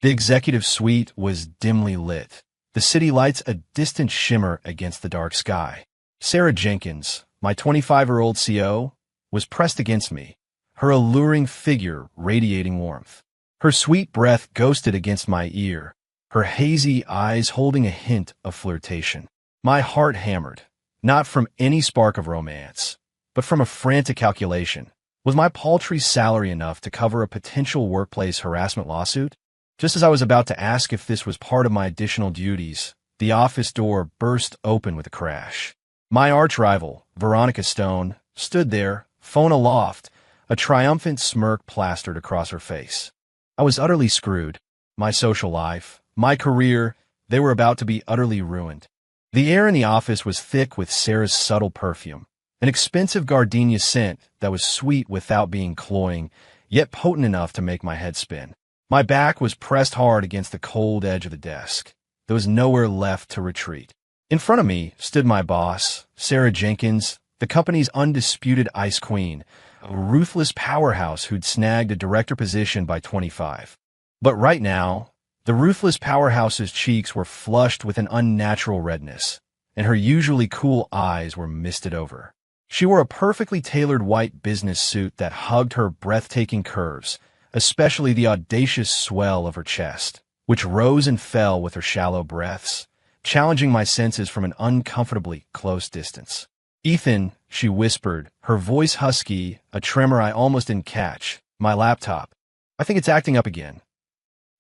The executive suite was dimly lit, the city lights a distant shimmer against the dark sky. Sarah Jenkins, my 25-year-old CO, was pressed against me, her alluring figure radiating warmth. Her sweet breath ghosted against my ear, her hazy eyes holding a hint of flirtation. My heart hammered, not from any spark of romance, but from a frantic calculation. Was my paltry salary enough to cover a potential workplace harassment lawsuit? Just as I was about to ask if this was part of my additional duties, the office door burst open with a crash. My arch-rival, Veronica Stone, stood there, phone aloft, a triumphant smirk plastered across her face. I was utterly screwed. My social life, my career, they were about to be utterly ruined. The air in the office was thick with Sarah's subtle perfume, an expensive gardenia scent that was sweet without being cloying, yet potent enough to make my head spin. My back was pressed hard against the cold edge of the desk. There was nowhere left to retreat. In front of me stood my boss, Sarah Jenkins, the company's undisputed ice queen, a ruthless powerhouse who'd snagged a director position by 25. But right now, the ruthless powerhouse's cheeks were flushed with an unnatural redness, and her usually cool eyes were misted over. She wore a perfectly tailored white business suit that hugged her breathtaking curves, especially the audacious swell of her chest, which rose and fell with her shallow breaths, challenging my senses from an uncomfortably close distance. "Ethan," she whispered, her voice husky, a tremor I almost didn't catch. "My laptop. I think it's acting up again."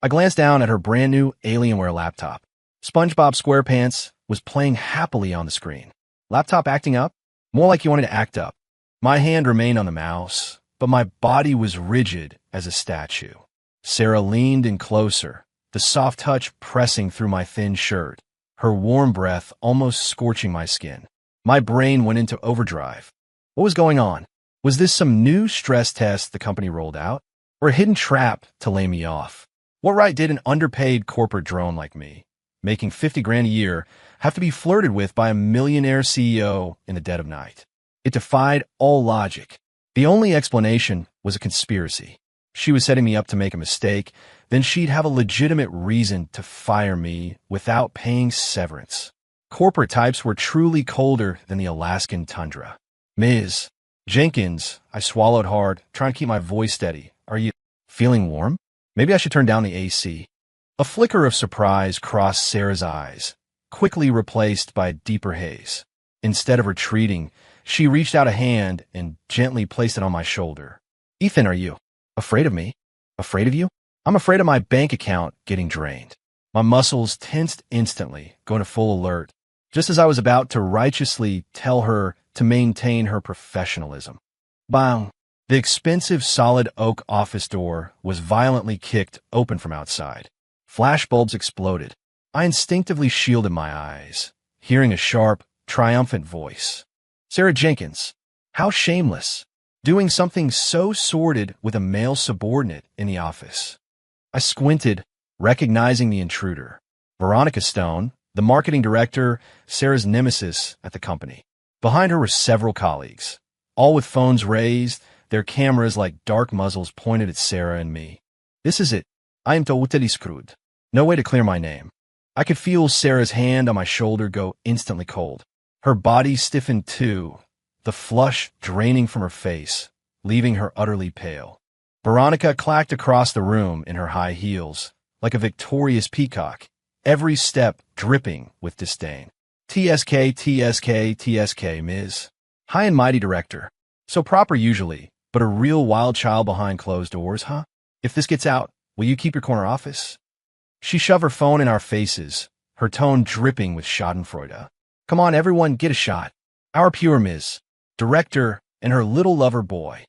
I glanced down at her brand-new Alienware laptop. SpongeBob SquarePants was playing happily on the screen. Laptop acting up? More like you wanted to act up. My hand remained on the mouse, but my body was rigid as a statue. Sarah leaned in closer, the soft touch pressing through my thin shirt, her warm breath almost scorching my skin. My brain went into overdrive. What was going on? Was this some new stress test the company rolled out, or a hidden trap to lay me off? What right did an underpaid corporate drone like me, making 50 grand a year, have to be flirted with by a millionaire CEO in the dead of night? It defied all logic. The only explanation was a conspiracy. She was setting me up to make a mistake, then she'd have a legitimate reason to fire me without paying severance. Corporate types were truly colder than the Alaskan tundra. "Ms. Jenkins," I swallowed hard, trying to keep my voice steady. "Are you feeling warm? Maybe I should turn down the AC." A flicker of surprise crossed Sarah's eyes, quickly replaced by a deeper haze. Instead of retreating, she reached out a hand and gently placed it on my shoulder. "Ethan, are you afraid of me? Afraid of you?" "I'm afraid of my bank account getting drained." My muscles tensed instantly, going to full alert, just as I was about to righteously tell her to maintain her professionalism. Bang! The expensive solid oak office door was violently kicked open from outside. Flashbulbs exploded. I instinctively shielded my eyes, hearing a sharp, triumphant voice. "Sarah Jenkins, how shameless, doing something so sordid with a male subordinate in the office." I squinted, recognizing the intruder. Veronica Stone, the marketing director, Sarah's nemesis at the company. Behind her were several colleagues, all with phones raised, their cameras like dark muzzles pointed at Sarah and me. "This is it. I am totally screwed." No way to clear my name. I could feel Sarah's hand on my shoulder go instantly cold. Her body stiffened too, the flush draining from her face, leaving her utterly pale. Veronica clacked across the room in her high heels, like a victorious peacock, every step dripping with disdain. "TSK, TSK, TSK, Ms. High and mighty director. So proper usually, but a real wild child behind closed doors, huh? If this gets out, will you keep your corner office?" She shoved her phone in our faces, her tone dripping with schadenfreude. "Come on, everyone, get a shot. Our pure Ms. Director and her little lover boy."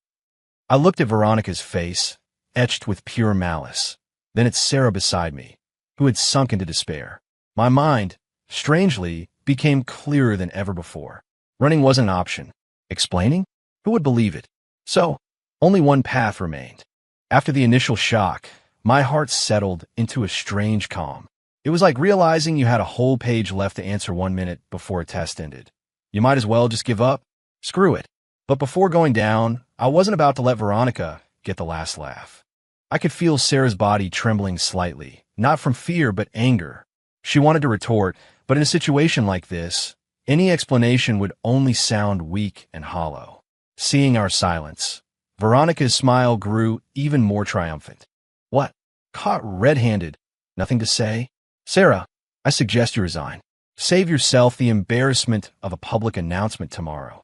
I looked at Veronica's face, etched with pure malice, then at Sarah beside me, who had sunk into despair. My mind, strangely, became clearer than ever before. Running wasn't an option. Explaining? Who would believe it? So, only one path remained. After the initial shock, my heart settled into a strange calm. It was like realizing you had a whole page left to answer 1 minute before a test ended. You might as well just give up. Screw it. But before going down, I wasn't about to let Veronica get the last laugh. I could feel Sarah's body trembling slightly, not from fear but anger. She wanted to retort, but in a situation like this, any explanation would only sound weak and hollow. Seeing our silence, Veronica's smile grew even more triumphant. What? Caught red-handed? Nothing to say? Sarah, I suggest you resign. Save yourself the embarrassment of a public announcement tomorrow.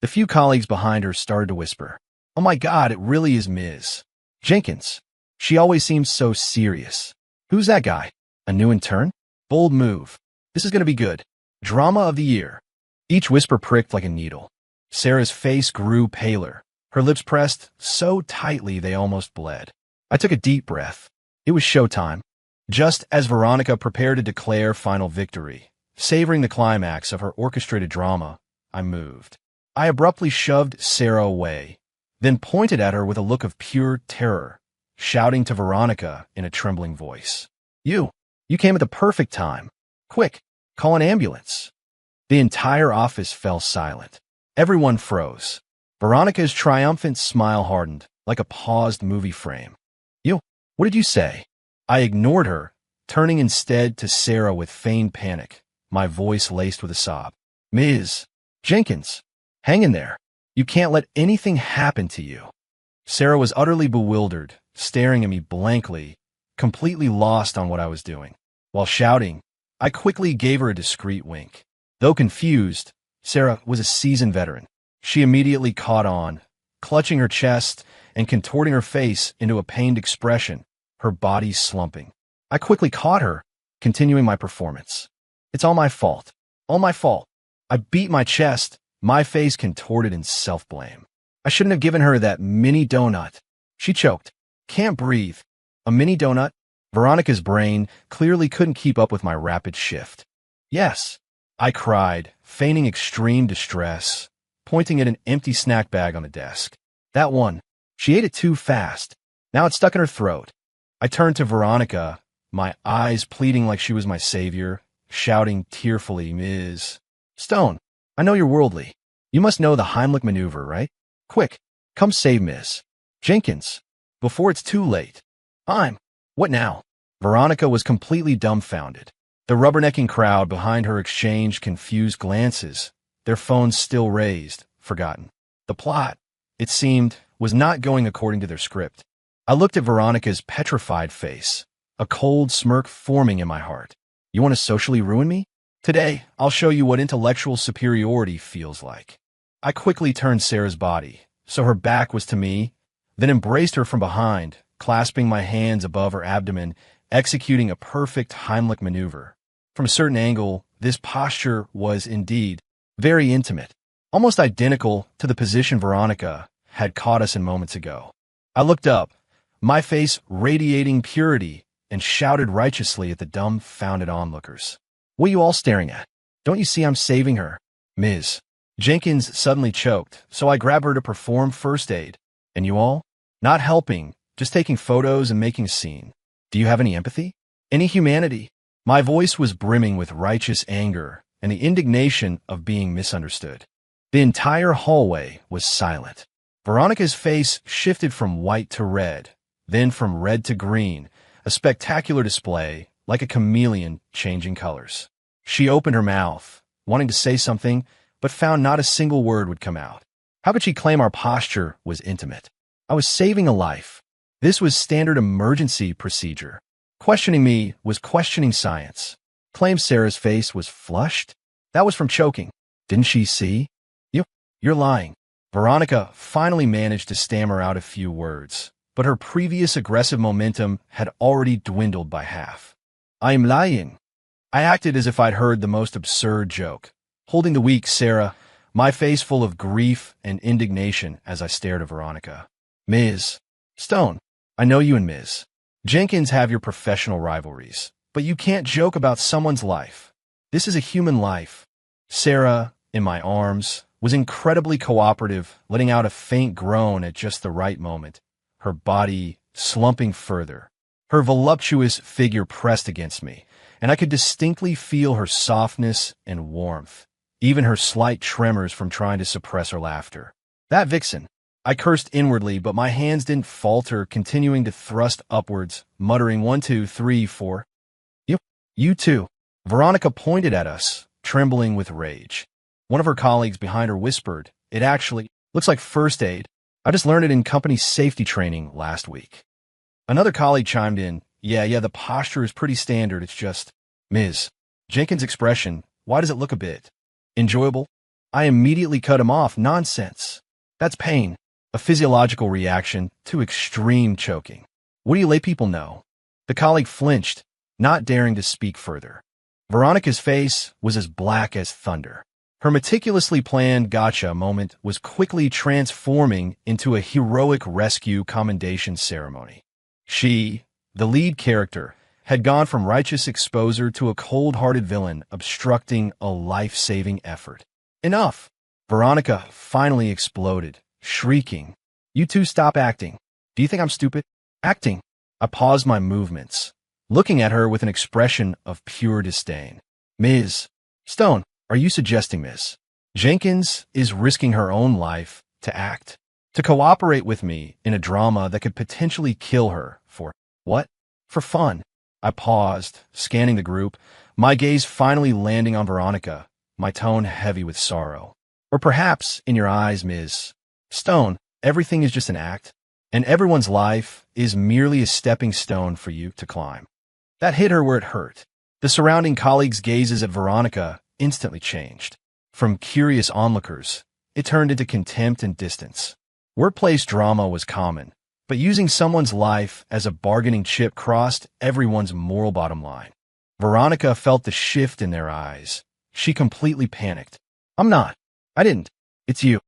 The few colleagues behind her started to whisper, Oh my God, it really is Ms. Jenkins. She always seems so serious. Who's that guy? A new intern? Bold move. This is going to be good. Drama of the year. Each whisper pricked like a needle. Sarah's face grew paler, her lips pressed so tightly they almost bled. I took a deep breath. It was showtime. Just as Veronica prepared to declare final victory, savoring the climax of her orchestrated drama, I moved. I abruptly shoved Sarah away, then pointed at her with a look of pure terror, shouting to Veronica in a trembling voice. You came at the perfect time. Quick, call an ambulance. The entire office fell silent. Everyone froze. Veronica's triumphant smile hardened, like a paused movie frame. What did you say? I ignored her, turning instead to Sarah with feigned panic, my voice laced with a sob. Ms. Jenkins, hang in there. You can't let anything happen to you. Sarah was utterly bewildered, staring at me blankly, completely lost on what I was doing. While shouting, I quickly gave her a discreet wink. Though confused, Sarah was a seasoned veteran. She immediately caught on, clutching her chest and contorting her face into a pained expression, her body slumping. I quickly caught her, continuing my performance. It's all my fault. All my fault. I beat my chest, my face contorted in self-blame. I shouldn't have given her that mini donut. She choked. Can't breathe. A mini donut? Veronica's brain clearly couldn't keep up with my rapid shift. Yes, I cried, feigning extreme distress, pointing at an empty snack bag on the desk. That one. She ate it too fast. Now it's stuck in her throat. I turned to Veronica, my eyes pleading like she was my savior, shouting tearfully, Ms. Stone, I know you're worldly. You must know the Heimlich maneuver, right? Quick, come save Ms. Jenkins, before it's too late. What now? Veronica was completely dumbfounded. The rubbernecking crowd behind her exchanged confused glances, their phones still raised, forgotten. The plot, it seemed, was not going according to their script. I looked at Veronica's petrified face, a cold smirk forming in my heart. You want to socially ruin me? Today, I'll show you what intellectual superiority feels like. I quickly turned Sarah's body, so her back was to me, then embraced her from behind, clasping my hands above her abdomen, executing a perfect Heimlich maneuver. From a certain angle, this posture was indeed very intimate, almost identical to the position Veronica had caught us in moments ago. I looked up, my face radiating purity, and shouted righteously at the dumbfounded onlookers. What are you all staring at? Don't you see I'm saving her? Ms. Jenkins suddenly choked, so I grabbed her to perform first aid. And you all? Not helping, just taking photos and making a scene. Do you have any empathy? Any humanity? My voice was brimming with righteous anger and the indignation of being misunderstood. The entire hallway was silent. Veronica's face shifted from white to red, then from red to green, a spectacular display, like a chameleon changing colors. She opened her mouth, wanting to say something, but found not a single word would come out. How could she claim our posture was intimate? I was saving a life. This was standard emergency procedure. Questioning me was questioning science. Claim Sarah's face was flushed? That was from choking. Didn't she see? You're lying. Veronica finally managed to stammer out a few words, but her previous aggressive momentum had already dwindled by half. I'm lying. I acted as if I'd heard the most absurd joke, holding the weak Sarah, my face full of grief and indignation as I stared at Veronica. Ms. Stone, I know you and Ms. Jenkins have your professional rivalries, but you can't joke about someone's life. This is a human life. Sarah, in my arms, was incredibly cooperative, letting out a faint groan at just the right moment, her body slumping further. Her voluptuous figure pressed against me, and I could distinctly feel her softness and warmth, even her slight tremors from trying to suppress her laughter. That vixen, I cursed inwardly, but my hands didn't falter, continuing to thrust upwards, muttering 1, 2, 3, 4. You, you too. Veronica pointed at us, trembling with rage. One of her colleagues behind her whispered, "It actually looks like first aid. I just learned it in company safety training last week." Another colleague chimed in, Yeah, the posture is pretty standard. It's just, Ms. Jenkins' expression, why does it look a bit enjoyable? I immediately cut him off. Nonsense. That's pain. A physiological reaction to extreme choking. What do you lay people know? The colleague flinched, not daring to speak further. Veronica's face was as black as thunder. Her meticulously planned gotcha moment was quickly transforming into a heroic rescue commendation ceremony. She, the lead character, had gone from righteous exposer to a cold-hearted villain obstructing a life-saving effort. Enough! Veronica finally exploded, shrieking, "You two stop acting. Do you think I'm stupid? Acting." I paused my movements, looking at her with an expression of pure disdain. "Ms. Stone, are you suggesting Ms. Jenkins is risking her own life to act? To cooperate with me in a drama that could potentially kill her for what? For fun?" I paused, scanning the group, my gaze finally landing on Veronica, my tone heavy with sorrow. "Or perhaps, in your eyes, Ms. Stone, everything is just an act, and everyone's life is merely a stepping stone for you to climb." That hit her where it hurt. The surrounding colleagues' gazes at Veronica instantly changed. From curious onlookers, it turned into contempt and distance. Workplace drama was common, but using someone's life as a bargaining chip crossed everyone's moral bottom line. Veronica felt the shift in their eyes. She completely panicked. "I'm not. I didn't. It's you."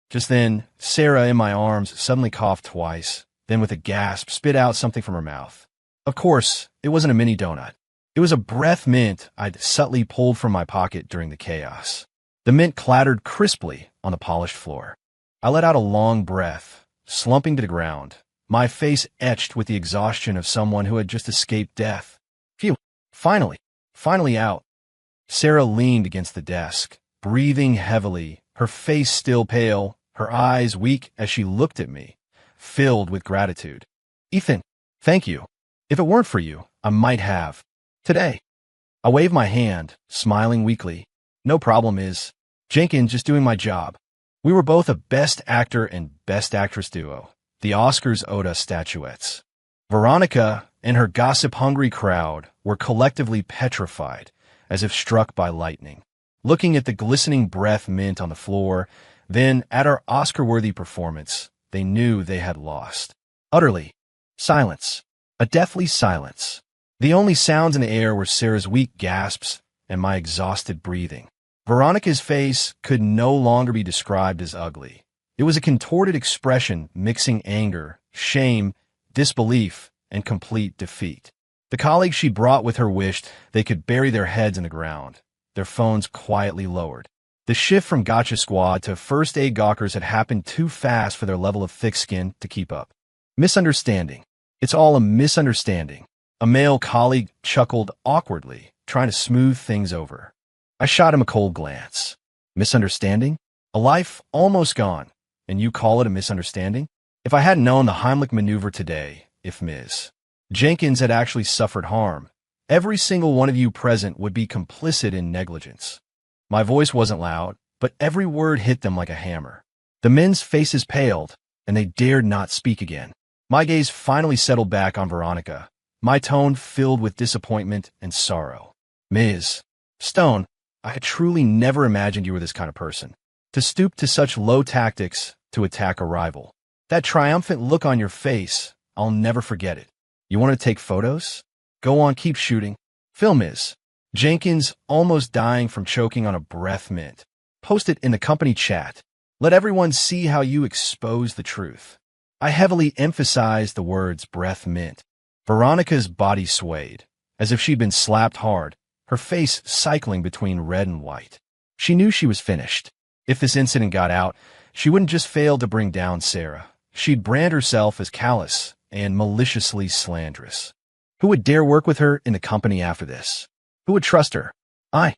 Just then, Sarah in my arms suddenly coughed twice, then with a gasp spit out something from her mouth. Of course, it wasn't a mini donut. It was a breath mint I'd subtly pulled from my pocket during the chaos. The mint clattered crisply on the polished floor. I let out a long breath, slumping to the ground, my face etched with the exhaustion of someone who had just escaped death. Phew, finally out. Sarah leaned against the desk, breathing heavily, her face still pale, her eyes weak as she looked at me, filled with gratitude. "Ethan, thank you. If it weren't for you, I might have. Today." I waved my hand, smiling weakly. "No problem, Ms. Jenkins, just doing my job." We were both a Best Actor and Best Actress duo. The Oscars owed us statuettes. Veronica and her gossip-hungry crowd were collectively petrified, as if struck by lightning, looking at the glistening breath mint on the floor, then at our Oscar-worthy performance. They knew they had lost. Utterly. Silence. A deathly silence. The only sounds in the air were Sarah's weak gasps and my exhausted breathing. Veronica's face could no longer be described as ugly. It was a contorted expression mixing anger, shame, disbelief, and complete defeat. The colleagues she brought with her wished they could bury their heads in the ground, their phones quietly lowered. The shift from gotcha squad to first aid gawkers had happened too fast for their level of thick skin to keep up. Misunderstanding. It's all a misunderstanding. A male colleague chuckled awkwardly, trying to smooth things over. I shot him a cold glance. Misunderstanding? A life almost gone, and you call it a misunderstanding? If I hadn't known the Heimlich maneuver today, if Ms. Jenkins had actually suffered harm, every single one of you present would be complicit in negligence. My voice wasn't loud, but every word hit them like a hammer. The men's faces paled, and they dared not speak again. My gaze finally settled back on Veronica, my tone filled with disappointment and sorrow. "Ms. Stone, I had truly never imagined you were this kind of person. To stoop to such low tactics to attack a rival. That triumphant look on your face, I'll never forget it. You want to take photos? Go on, keep shooting. Film Ms. Jenkins almost dying from choking on a breath mint. Post it in the company chat. Let everyone see how you expose the truth." I heavily emphasized the words breath mint. Veronica's body swayed, as if she'd been slapped hard, her face cycling between red and white. She knew she was finished. If this incident got out, she wouldn't just fail to bring down Sarah. She'd brand herself as callous and maliciously slanderous. Who would dare work with her in the company after this? Who would trust her? I.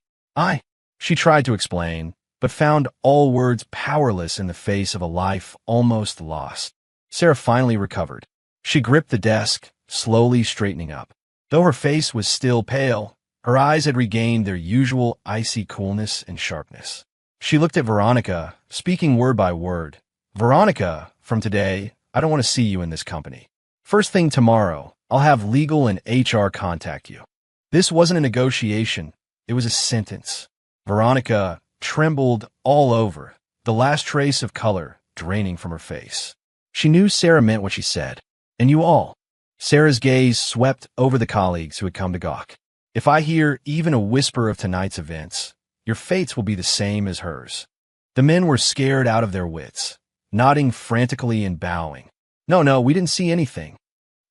She tried to explain, but found all words powerless in the face of a life almost lost. Sarah finally recovered. She gripped the desk, slowly straightening up. Though her face was still pale, her eyes had regained their usual icy coolness and sharpness. She looked at Veronica, speaking word by word. "Veronica, from today, I don't want to see you in this company. First thing tomorrow, I'll have legal and HR contact you." This wasn't a negotiation, it was a sentence. Veronica trembled all over, the last trace of color draining from her face. She knew Sarah meant what she said. "And you all." Sarah's gaze swept over the colleagues who had come to gawk. "If I hear even a whisper of tonight's events, your fates will be the same as hers." The men were scared out of their wits, nodding frantically and bowing. No, we didn't see anything."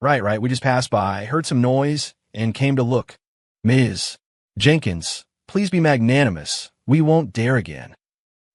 Right, we just passed by, heard some noise, and came to look." "Ms. Jenkins, please be magnanimous. We won't dare again."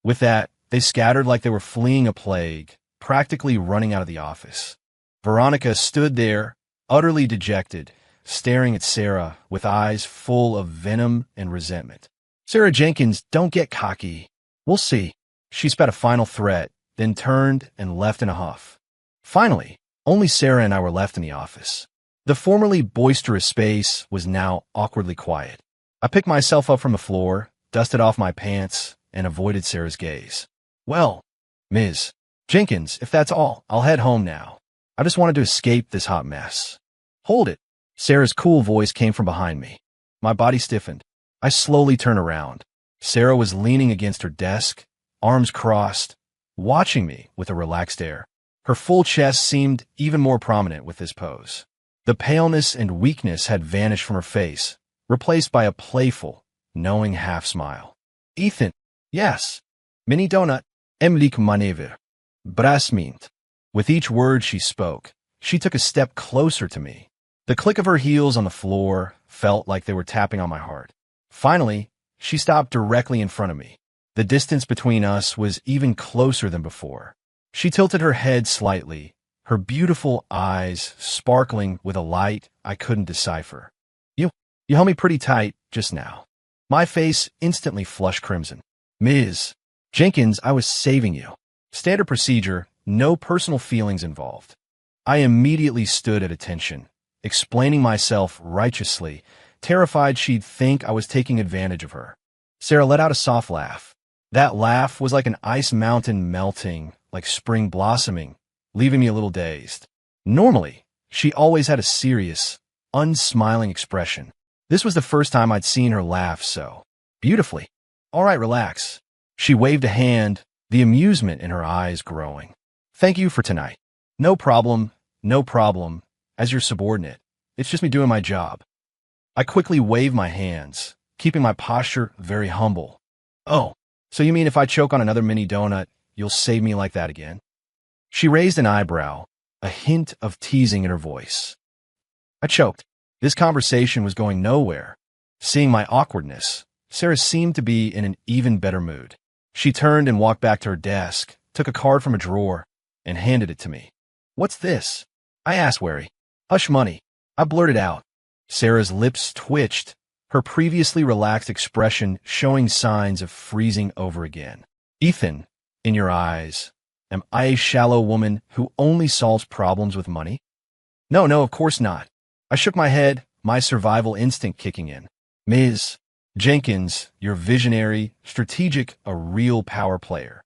With that, they scattered like they were fleeing a plague, practically running out of the office. Veronica stood there, utterly dejected, staring at Sarah with eyes full of venom and resentment. "Sarah Jenkins, don't get cocky. We'll see." She spat a final threat, then turned and left in a huff. Finally, only Sarah and I were left in the office. The formerly boisterous space was now awkwardly quiet. I picked myself up from the floor, dusted off my pants, and avoided Sarah's gaze. "Well, Ms. Jenkins, if that's all, I'll head home now. I just wanted to escape this hot mess." "Hold it." Sarah's cool voice came from behind me. My body stiffened. I slowly turned around. Sarah was leaning against her desk, arms crossed, watching me with a relaxed air. Her full chest seemed even more prominent with this pose. The paleness and weakness had vanished from her face, replaced by a playful, knowing half-smile. "Ethan." "Yes." "Mini donut." "Emlik manever." "Brasmint." With each word she spoke, she took a step closer to me. The click of her heels on the floor felt like they were tapping on my heart. Finally, she stopped directly in front of me. The distance between us was even closer than before. She tilted her head slightly, her beautiful eyes sparkling with a light I couldn't decipher. You held me pretty tight just now." My face instantly flushed crimson. "Ms. Jenkins, I was saving you. Standard procedure, no personal feelings involved." I immediately stood at attention, explaining myself righteously, terrified she'd think I was taking advantage of her. Sarah let out a soft laugh. That laugh was like an ice mountain melting, like spring blossoming, leaving me a little dazed. Normally, she always had a serious, unsmiling expression. This was the first time I'd seen her laugh so beautifully. "All right, relax." She waved a hand, the amusement in her eyes growing. "Thank you for tonight." No problem. As your subordinate. It's just me doing my job." I quickly waved my hands, keeping my posture very humble. "Oh, so you mean if I choke on another mini donut, you'll save me like that again?" She raised an eyebrow, a hint of teasing in her voice. I choked. This conversation was going nowhere. Seeing my awkwardness, Sarah seemed to be in an even better mood. She turned and walked back to her desk, took a card from a drawer, and handed it to me. "What's this?" I asked wary. "Hush money," I blurted out. Sarah's lips twitched, her previously relaxed expression showing signs of freezing over again. "Ethan, in your eyes, am I a shallow woman who only solves problems with money?" No, of course not. I shook my head, my survival instinct kicking in. "Ms. Jenkins, you're visionary, strategic, a real power player."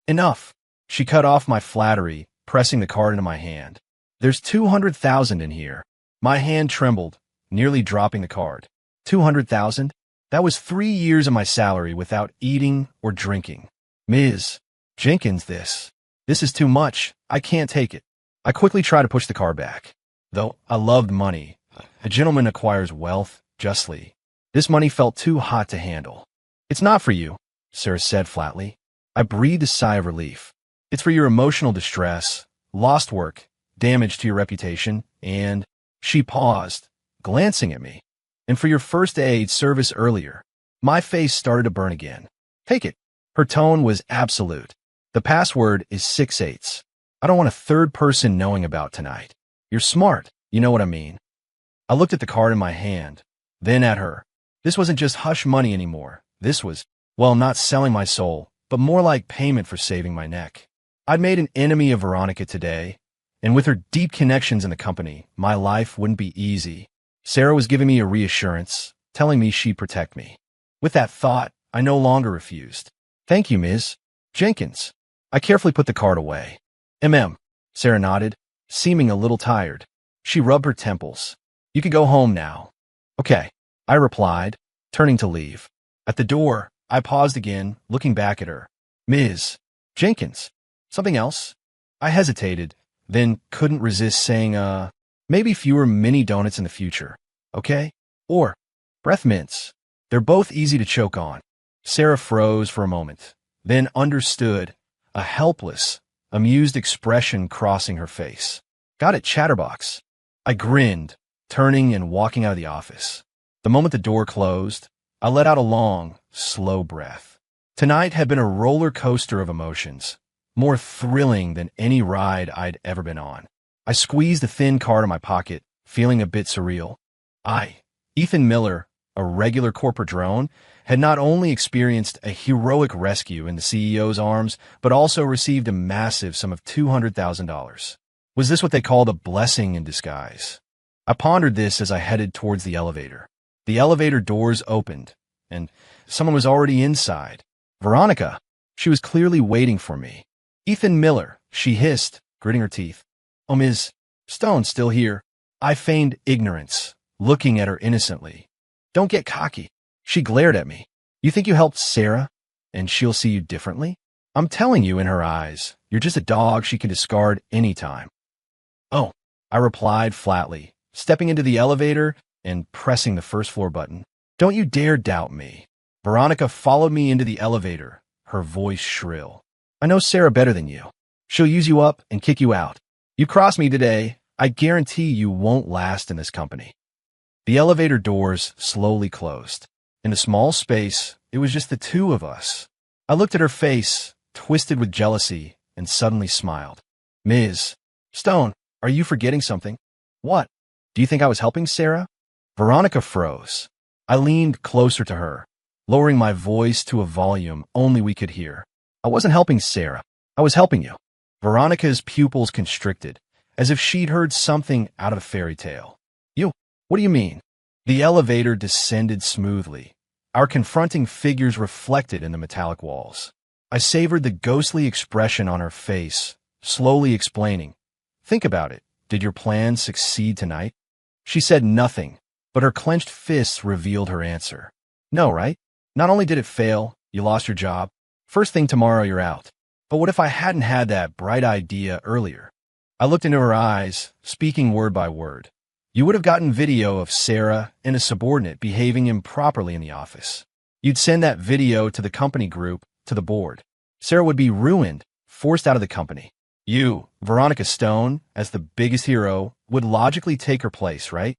"Enough." She cut off my flattery, pressing the card into my hand. "There's 200,000 in here." My hand trembled, nearly dropping the card. 200,000? That was 3 years of my salary without eating or drinking. "Ms. Jenkins, this is too much. I can't take it." I quickly tried to push the card back. Though I loved money, a gentleman acquires wealth justly. This money felt too hot to handle. "It's not for you," Sarah said flatly. I breathed a sigh of relief. "It's for your emotional distress, lost work, damage to your reputation, and..." She paused, glancing at me. "And for your first aid service earlier." My face started to burn again. "Take it." Her tone was absolute. "The password is 6/8. I don't want a third person knowing about tonight. You're smart, you know what I mean." I looked at the card in my hand, then at her. This wasn't just hush money anymore. This was Well, not selling my soul, but more like payment for saving my neck. I'd made an enemy of Veronica today, and with her deep connections in the company, my life wouldn't be easy. Sarah was giving me a reassurance, telling me she'd protect me. With that thought, I no longer refused. Thank you, Ms. Jenkins. I carefully put the card away. Sarah nodded, seeming a little tired. She rubbed her temples. You can go home now. Okay, I replied, turning to leave. At the door, I paused again, looking back at her. Ms. Jenkins. Something else? I hesitated, then couldn't resist saying, maybe fewer mini donuts in the future, okay? Or breath mints. They're both easy to choke on. Sarah froze for a moment, then understood, a helpless, amused expression crossing her face. Got it, Chatterbox. I grinned, turning and walking out of the office. The moment the door closed, I let out a long, slow breath. Tonight had been a roller coaster of emotions, more thrilling than any ride I'd ever been on. I squeezed a thin card in my pocket, feeling a bit surreal. Ethan Miller, a regular corporate drone, had not only experienced a heroic rescue in the CEO's arms, but also received a massive sum of $200,000. Was this what they called a blessing in disguise? I pondered this as I headed towards the elevator. The elevator doors opened, and someone was already inside. Veronica. She was clearly waiting for me. Ethan Miller, she hissed, gritting her teeth. Oh, Ms. Stone's still here. I feigned ignorance, looking at her innocently. Don't get cocky. She glared at me. You think you helped Sarah, and she'll see you differently? I'm telling you in her eyes, you're just a dog she can discard anytime. Oh, I replied flatly, stepping into the elevator and pressing the first floor button. Don't you dare doubt me. Veronica followed me into the elevator, her voice shrill. I know Sarah better than you. She'll use you up and kick you out. You cross me today, I guarantee you won't last in this company. The elevator doors slowly closed. In a small space, it was just the two of us. I looked at her face, twisted with jealousy, and suddenly smiled. Ms. Stone, are you forgetting something? What? Do you think I was helping Sarah? Veronica froze. I leaned closer to her, lowering my voice to a volume only we could hear. I wasn't helping Sarah. I was helping you. Veronica's pupils constricted, as if she'd heard something out of a fairy tale. You? What do you mean? The elevator descended smoothly, our confronting figures reflected in the metallic walls. I savored the ghostly expression on her face, slowly explaining. Think about it. Did your plan succeed tonight? She said nothing, but her clenched fists revealed her answer. No, right? Not only did it fail, you lost your job. First thing tomorrow, you're out. But what if I hadn't had that bright idea earlier? I looked into her eyes, speaking word by word. You would have gotten video of Sarah and a subordinate behaving improperly in the office. You'd send that video to the company group, to the board. Sarah would be ruined, forced out of the company. You, Veronica Stone, as the biggest hero, would logically take her place, right?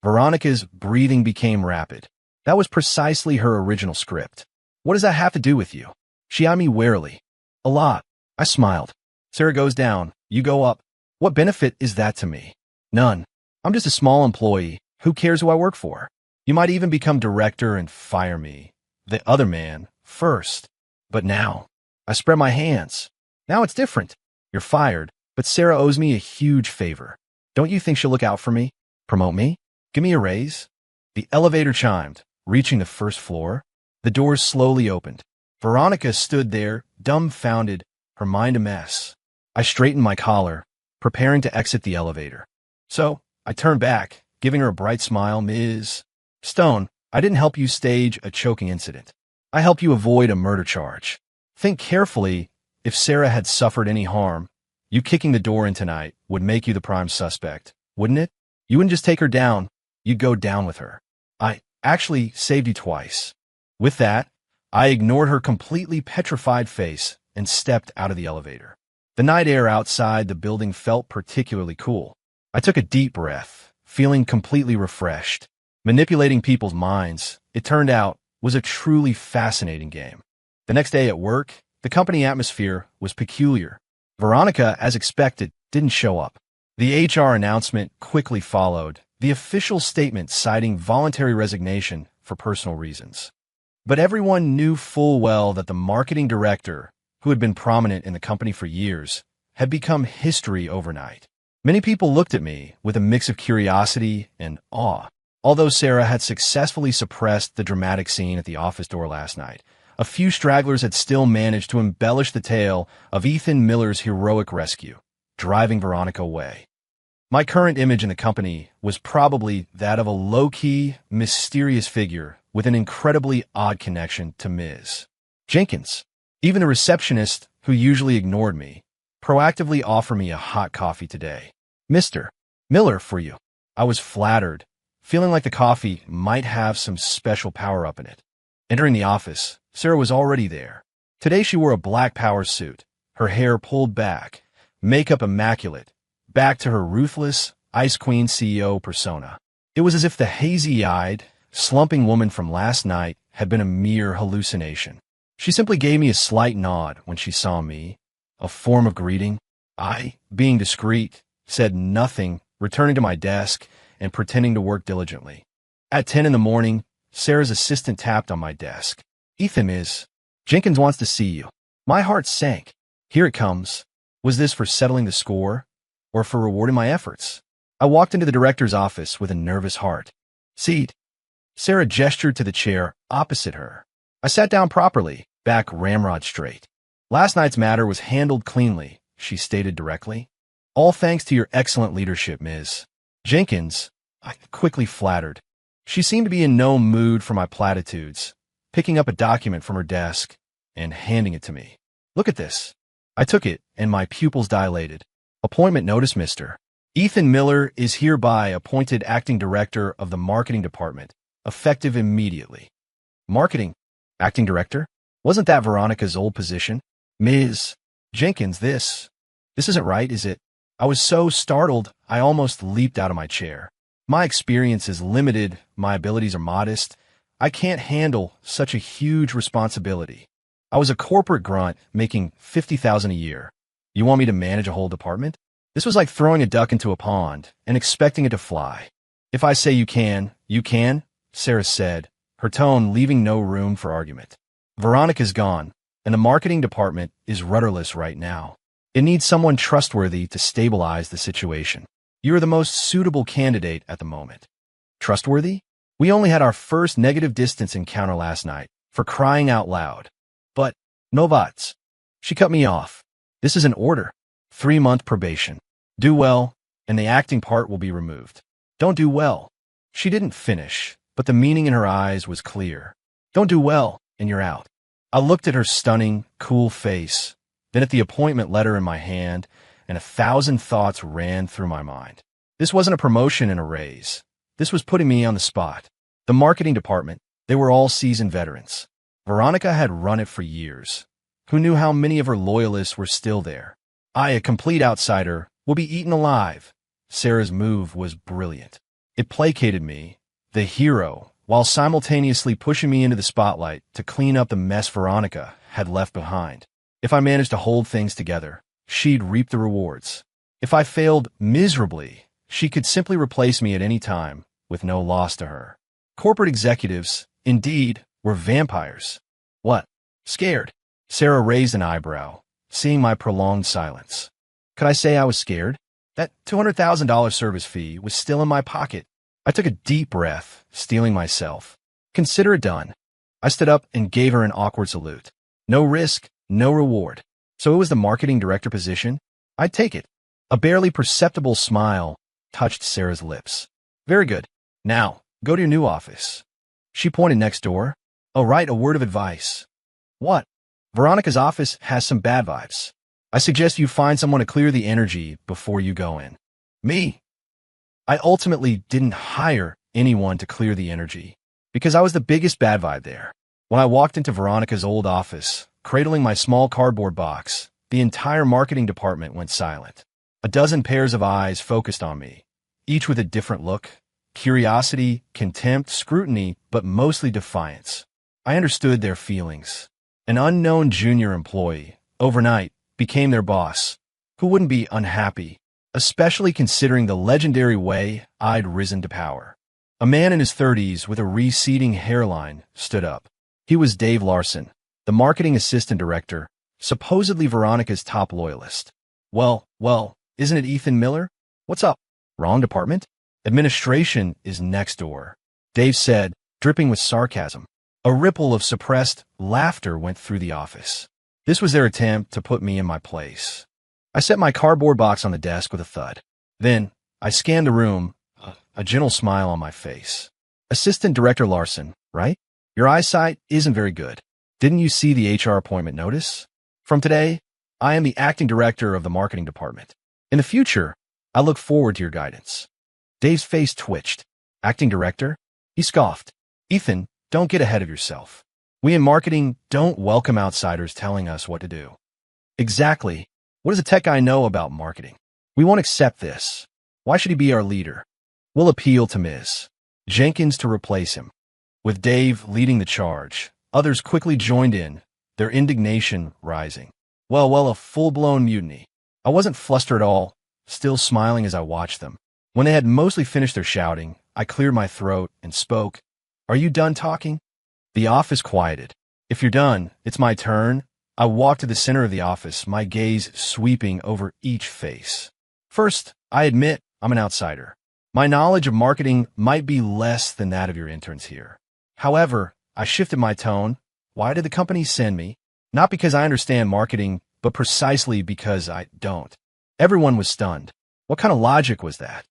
Veronica's breathing became rapid. That was precisely her original script. What does that have to do with you? She eyed me warily. A lot. I smiled. Sarah goes down. You go up. What benefit is that to me? None. I'm just a small employee. Who cares who I work for? You might even become director and fire me, the other man, first. But now, I spread my hands. Now it's different. You're fired, but Sarah owes me a huge favor. Don't you think she'll look out for me? Promote me? Give me a raise? The elevator chimed, reaching the first floor. The doors slowly opened. Veronica stood there, dumbfounded, her mind a mess. I straightened my collar, preparing to exit the elevator. So, I turned back, giving her a bright smile. Ms. Stone, I didn't help you stage a choking incident. I helped you avoid a murder charge. Think carefully. If Sarah had suffered any harm, you kicking the door in tonight would make you the prime suspect, wouldn't it? You wouldn't just take her down, you'd go down with her. I actually saved you twice. With that, I ignored her completely petrified face and stepped out of the elevator. The night air outside the building felt particularly cool. I took a deep breath, feeling completely refreshed. Manipulating people's minds, it turned out, was a truly fascinating game. The next day at work, the company atmosphere was peculiar. Veronica, as expected, didn't show up. The HR announcement quickly followed, the official statement citing voluntary resignation for personal reasons. But everyone knew full well that the marketing director, who had been prominent in the company for years, had become history overnight. Many people looked at me with a mix of curiosity and awe. Although Sarah had successfully suppressed the dramatic scene at the office door last night, a few stragglers had still managed to embellish the tale of Ethan Miller's heroic rescue, driving Veronica away. My current image in the company was probably that of a low-key, mysterious figure with an incredibly odd connection to Ms. Jenkins. Even the receptionist, who usually ignored me, proactively offered me a hot coffee today. Mr. Miller, for you. I was flattered, feeling like the coffee might have some special power-up in it. Entering the office, Sarah was already there. Today she wore a black power suit, her hair pulled back, makeup immaculate, back to her ruthless, Ice Queen CEO persona. It was as if the hazy-eyed, slumping woman from last night had been a mere hallucination. She simply gave me a slight nod when she saw me, a form of greeting. I, being discreet, said nothing, returning to my desk and pretending to work diligently. At 10 in the morning, Sarah's assistant tapped on my desk. Ethan, Ms. Jenkins wants to see you. My heart sank. Here it comes. Was this for settling the score, or for rewarding my efforts? I walked into the director's office with a nervous heart. Seat. Sarah gestured to the chair opposite her. I sat down properly, back ramrod straight. Last night's matter was handled cleanly, she stated directly. All thanks to your excellent leadership, Ms. Jenkins, I quickly flattered. She seemed to be in no mood for my platitudes, picking up a document from her desk and handing it to me. Look at this. I took it, and my pupils dilated. Appointment notice, Mr. Ethan Miller is hereby appointed acting director of the marketing department, effective immediately. Marketing? Acting director? Wasn't that Veronica's old position? Ms. Jenkins, this isn't right, is it? I was so startled, I almost leaped out of my chair. My experience is limited, my abilities are modest. I can't handle such a huge responsibility. I was a corporate grunt making $50,000 a year. You want me to manage a whole department? This was like throwing a duck into a pond and expecting it to fly. If I say you can, Sarah said, her tone leaving no room for argument. Veronica's gone, and the marketing department is rudderless right now. It needs someone trustworthy to stabilize the situation. You are the most suitable candidate at the moment. Trustworthy? We only had our first negative distance encounter last night, for crying out loud. But, no buts. She cut me off. This is an order. 3-month probation. Do well, and the acting part will be removed. Don't do well. She didn't finish, but the meaning in her eyes was clear. Don't do well, and you're out. I looked at her stunning, cool face, then at the appointment letter in my hand, and 1,000 thoughts ran through my mind. This wasn't a promotion and a raise. This was putting me on the spot. The marketing department, they were all seasoned veterans. Veronica had run it for years. Who knew how many of her loyalists were still there? I, a complete outsider, will be eaten alive. Sarah's move was brilliant. It placated me, the hero, while simultaneously pushing me into the spotlight to clean up the mess Veronica had left behind. If I managed to hold things together, she'd reap the rewards. If I failed miserably, she could simply replace me at any time, with no loss to her. Corporate executives, indeed, were vampires. What? Scared? Sarah raised an eyebrow, seeing my prolonged silence. Could I say I was scared? That $200,000 service fee was still in my pocket. I took a deep breath, steeling myself. Consider it done. I stood up and gave her an awkward salute. No risk, no reward. So it was the marketing director position? I'd take it. A barely perceptible smile touched Sarah's lips. Very good. Now, go to your new office. She pointed next door. Oh, right, a word of advice. What? Veronica's office has some bad vibes. I suggest you find someone to clear the energy before you go in. Me? I ultimately didn't hire anyone to clear the energy, because I was the biggest bad vibe there. When I walked into Veronica's old office, cradling my small cardboard box, the entire marketing department went silent. A dozen pairs of eyes focused on me, each with a different look. Curiosity, contempt, scrutiny, but mostly defiance. I understood their feelings. An unknown junior employee, overnight, became their boss. Who wouldn't be unhappy, especially considering the legendary way I'd risen to power? A man in his 30s with a receding hairline stood up. He was Dave Larson, the marketing assistant director, supposedly Veronica's top loyalist. Well, isn't it Ethan Miller? What's up? Wrong department? Administration is next door, Dave said, dripping with sarcasm. A ripple of suppressed laughter went through the office. This was their attempt to put me in my place. I set my cardboard box on the desk with a thud. Then, I scanned the room, a gentle smile on my face. Assistant Director Larson, right? Your eyesight isn't very good. Didn't you see the HR appointment notice? From today, I am the acting director of the marketing department. In the future, I look forward to your guidance. Dave's face twitched. Acting director? He scoffed. Ethan, don't get ahead of yourself. We in marketing don't welcome outsiders telling us what to do. Exactly. What does a tech guy know about marketing? We won't accept this. Why should he be our leader? We'll appeal to Ms. Jenkins to replace him. With Dave leading the charge, others quickly joined in, their indignation rising. Well, a full-blown mutiny. I wasn't flustered at all, still smiling as I watched them. When they had mostly finished their shouting, I cleared my throat and spoke. Are you done talking? The office quieted. If you're done, it's my turn. I walked to the center of the office, my gaze sweeping over each face. First, I admit I'm an outsider. My knowledge of marketing might be less than that of your interns here. However, I shifted my tone. Why did the company send me? Not because I understand marketing, but precisely because I don't. Everyone was stunned. What kind of logic was that?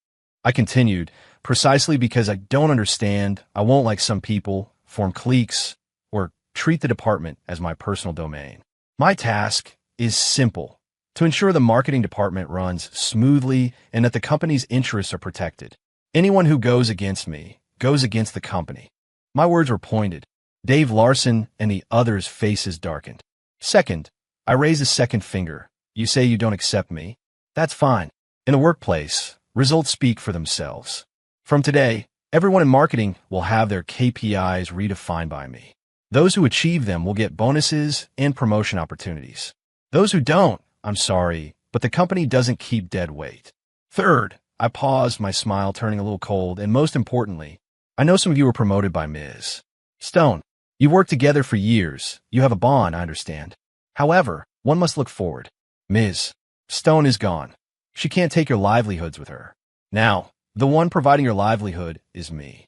I continued, precisely because I don't understand, I won't, like some people, form cliques or treat the department as my personal domain. My task is simple, to ensure the marketing department runs smoothly and that the company's interests are protected. Anyone who goes against me goes against the company. My words were pointed. Dave Larson and the others' faces darkened. Second, I raised a second finger. You say you don't accept me? That's fine. In the workplace, results speak for themselves. From today, everyone in marketing will have their KPIs redefined by me. Those who achieve them will get bonuses and promotion opportunities. Those who don't, I'm sorry, but the company doesn't keep dead weight. Third, I paused, my smile turning a little cold, and most importantly, I know some of you were promoted by Ms. Stone. You've worked together for years. You have a bond, I understand. However, one must look forward. Ms. Stone is gone. She can't take your livelihoods with her. Now, the one providing your livelihood is me.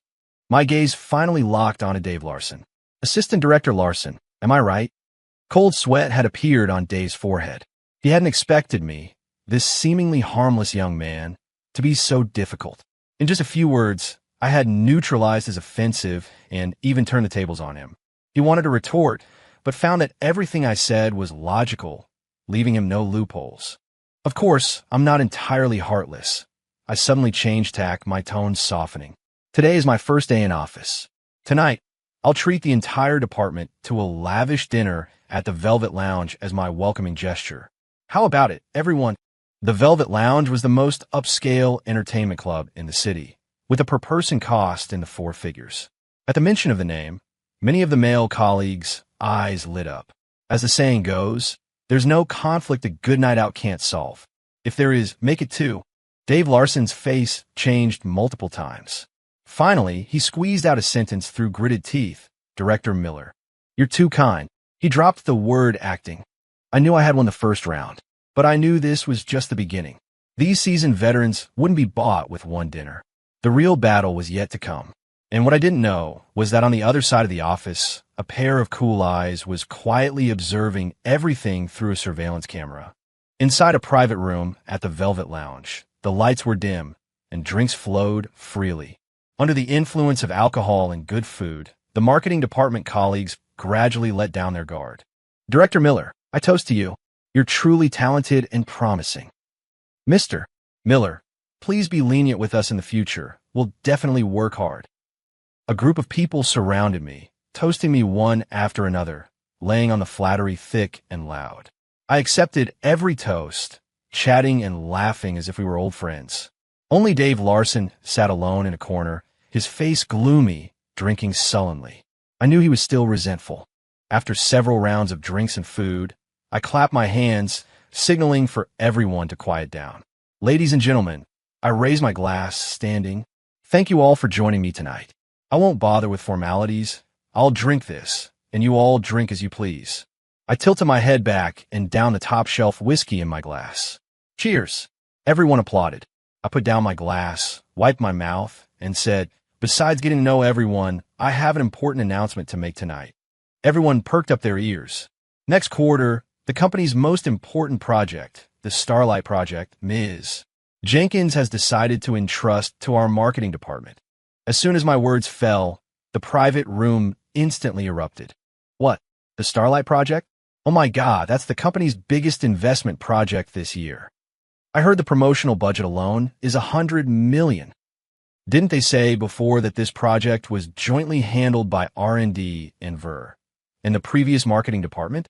My gaze finally locked onto Dave Larson. Assistant Director Larson, am I right? Cold sweat had appeared on Dave's forehead. He hadn't expected me, this seemingly harmless young man, to be so difficult. In just a few words, I had neutralized his offensive and even turned the tables on him. He wanted to retort, but found that everything I said was logical, leaving him no loopholes. Of course, I'm not entirely heartless. I suddenly changed tack, my tone softening. Today is my first day in office. Tonight, I'll treat the entire department to a lavish dinner at the Velvet Lounge as my welcoming gesture. How about it, everyone? The Velvet Lounge was the most upscale entertainment club in the city, with a per-person cost in the four figures. At the mention of the name, many of the male colleagues' eyes lit up. As the saying goes, there's no conflict a good night out can't solve. If there is, make it two. Dave Larson's face changed multiple times. Finally, he squeezed out a sentence through gritted teeth. Director Miller. You're too kind. He dropped the word acting. I knew I had won the first round, but I knew this was just the beginning. These seasoned veterans wouldn't be bought with one dinner. The real battle was yet to come. And what I didn't know was that on the other side of the office, a pair of cool eyes was quietly observing everything through a surveillance camera. Inside a private room at the Velvet Lounge, the lights were dim and drinks flowed freely. Under the influence of alcohol and good food, the marketing department colleagues gradually let down their guard. Director Miller, I toast to you. You're truly talented and promising. Mr. Miller, please be lenient with us in the future. We'll definitely work hard. A group of people surrounded me, toasting me one after another, laying on the flattery thick and loud. I accepted every toast, chatting and laughing as if we were old friends. Only Dave Larson sat alone in a corner, his face gloomy, drinking sullenly. I knew he was still resentful. After several rounds of drinks and food, I clapped my hands, signaling for everyone to quiet down. Ladies and gentlemen, I raised my glass, standing. Thank you all for joining me tonight. I won't bother with formalities. I'll drink this, and you all drink as you please. I tilted my head back and downed the top-shelf whiskey in my glass. Cheers. Everyone applauded. I put down my glass, wiped my mouth, and said, besides getting to know everyone, I have an important announcement to make tonight. Everyone perked up their ears. Next quarter, the company's most important project, the Starlight Project, Ms. Jenkins has decided to entrust to our marketing department. As soon as my words fell, the private room instantly erupted. What? The Starlight Project? Oh my God, that's the company's biggest investment project this year. I heard the promotional budget alone is $100 million. Didn't they say before that this project was jointly handled by R&D and Ver in the previous marketing department?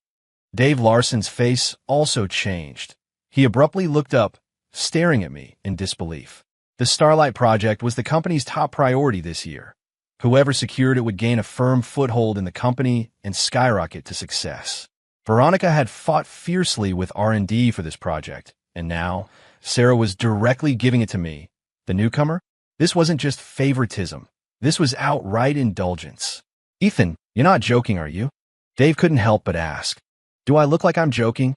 Dave Larson's face also changed. He abruptly looked up, staring at me in disbelief. The Starlight Project was the company's top priority this year. Whoever secured it would gain a firm foothold in the company and skyrocket to success. Veronica had fought fiercely with R&D for this project, and now Sarah was directly giving it to me, the newcomer. This wasn't just favoritism. This was outright indulgence. Ethan, you're not joking, are you? Dave couldn't help but ask. Do I look like I'm joking?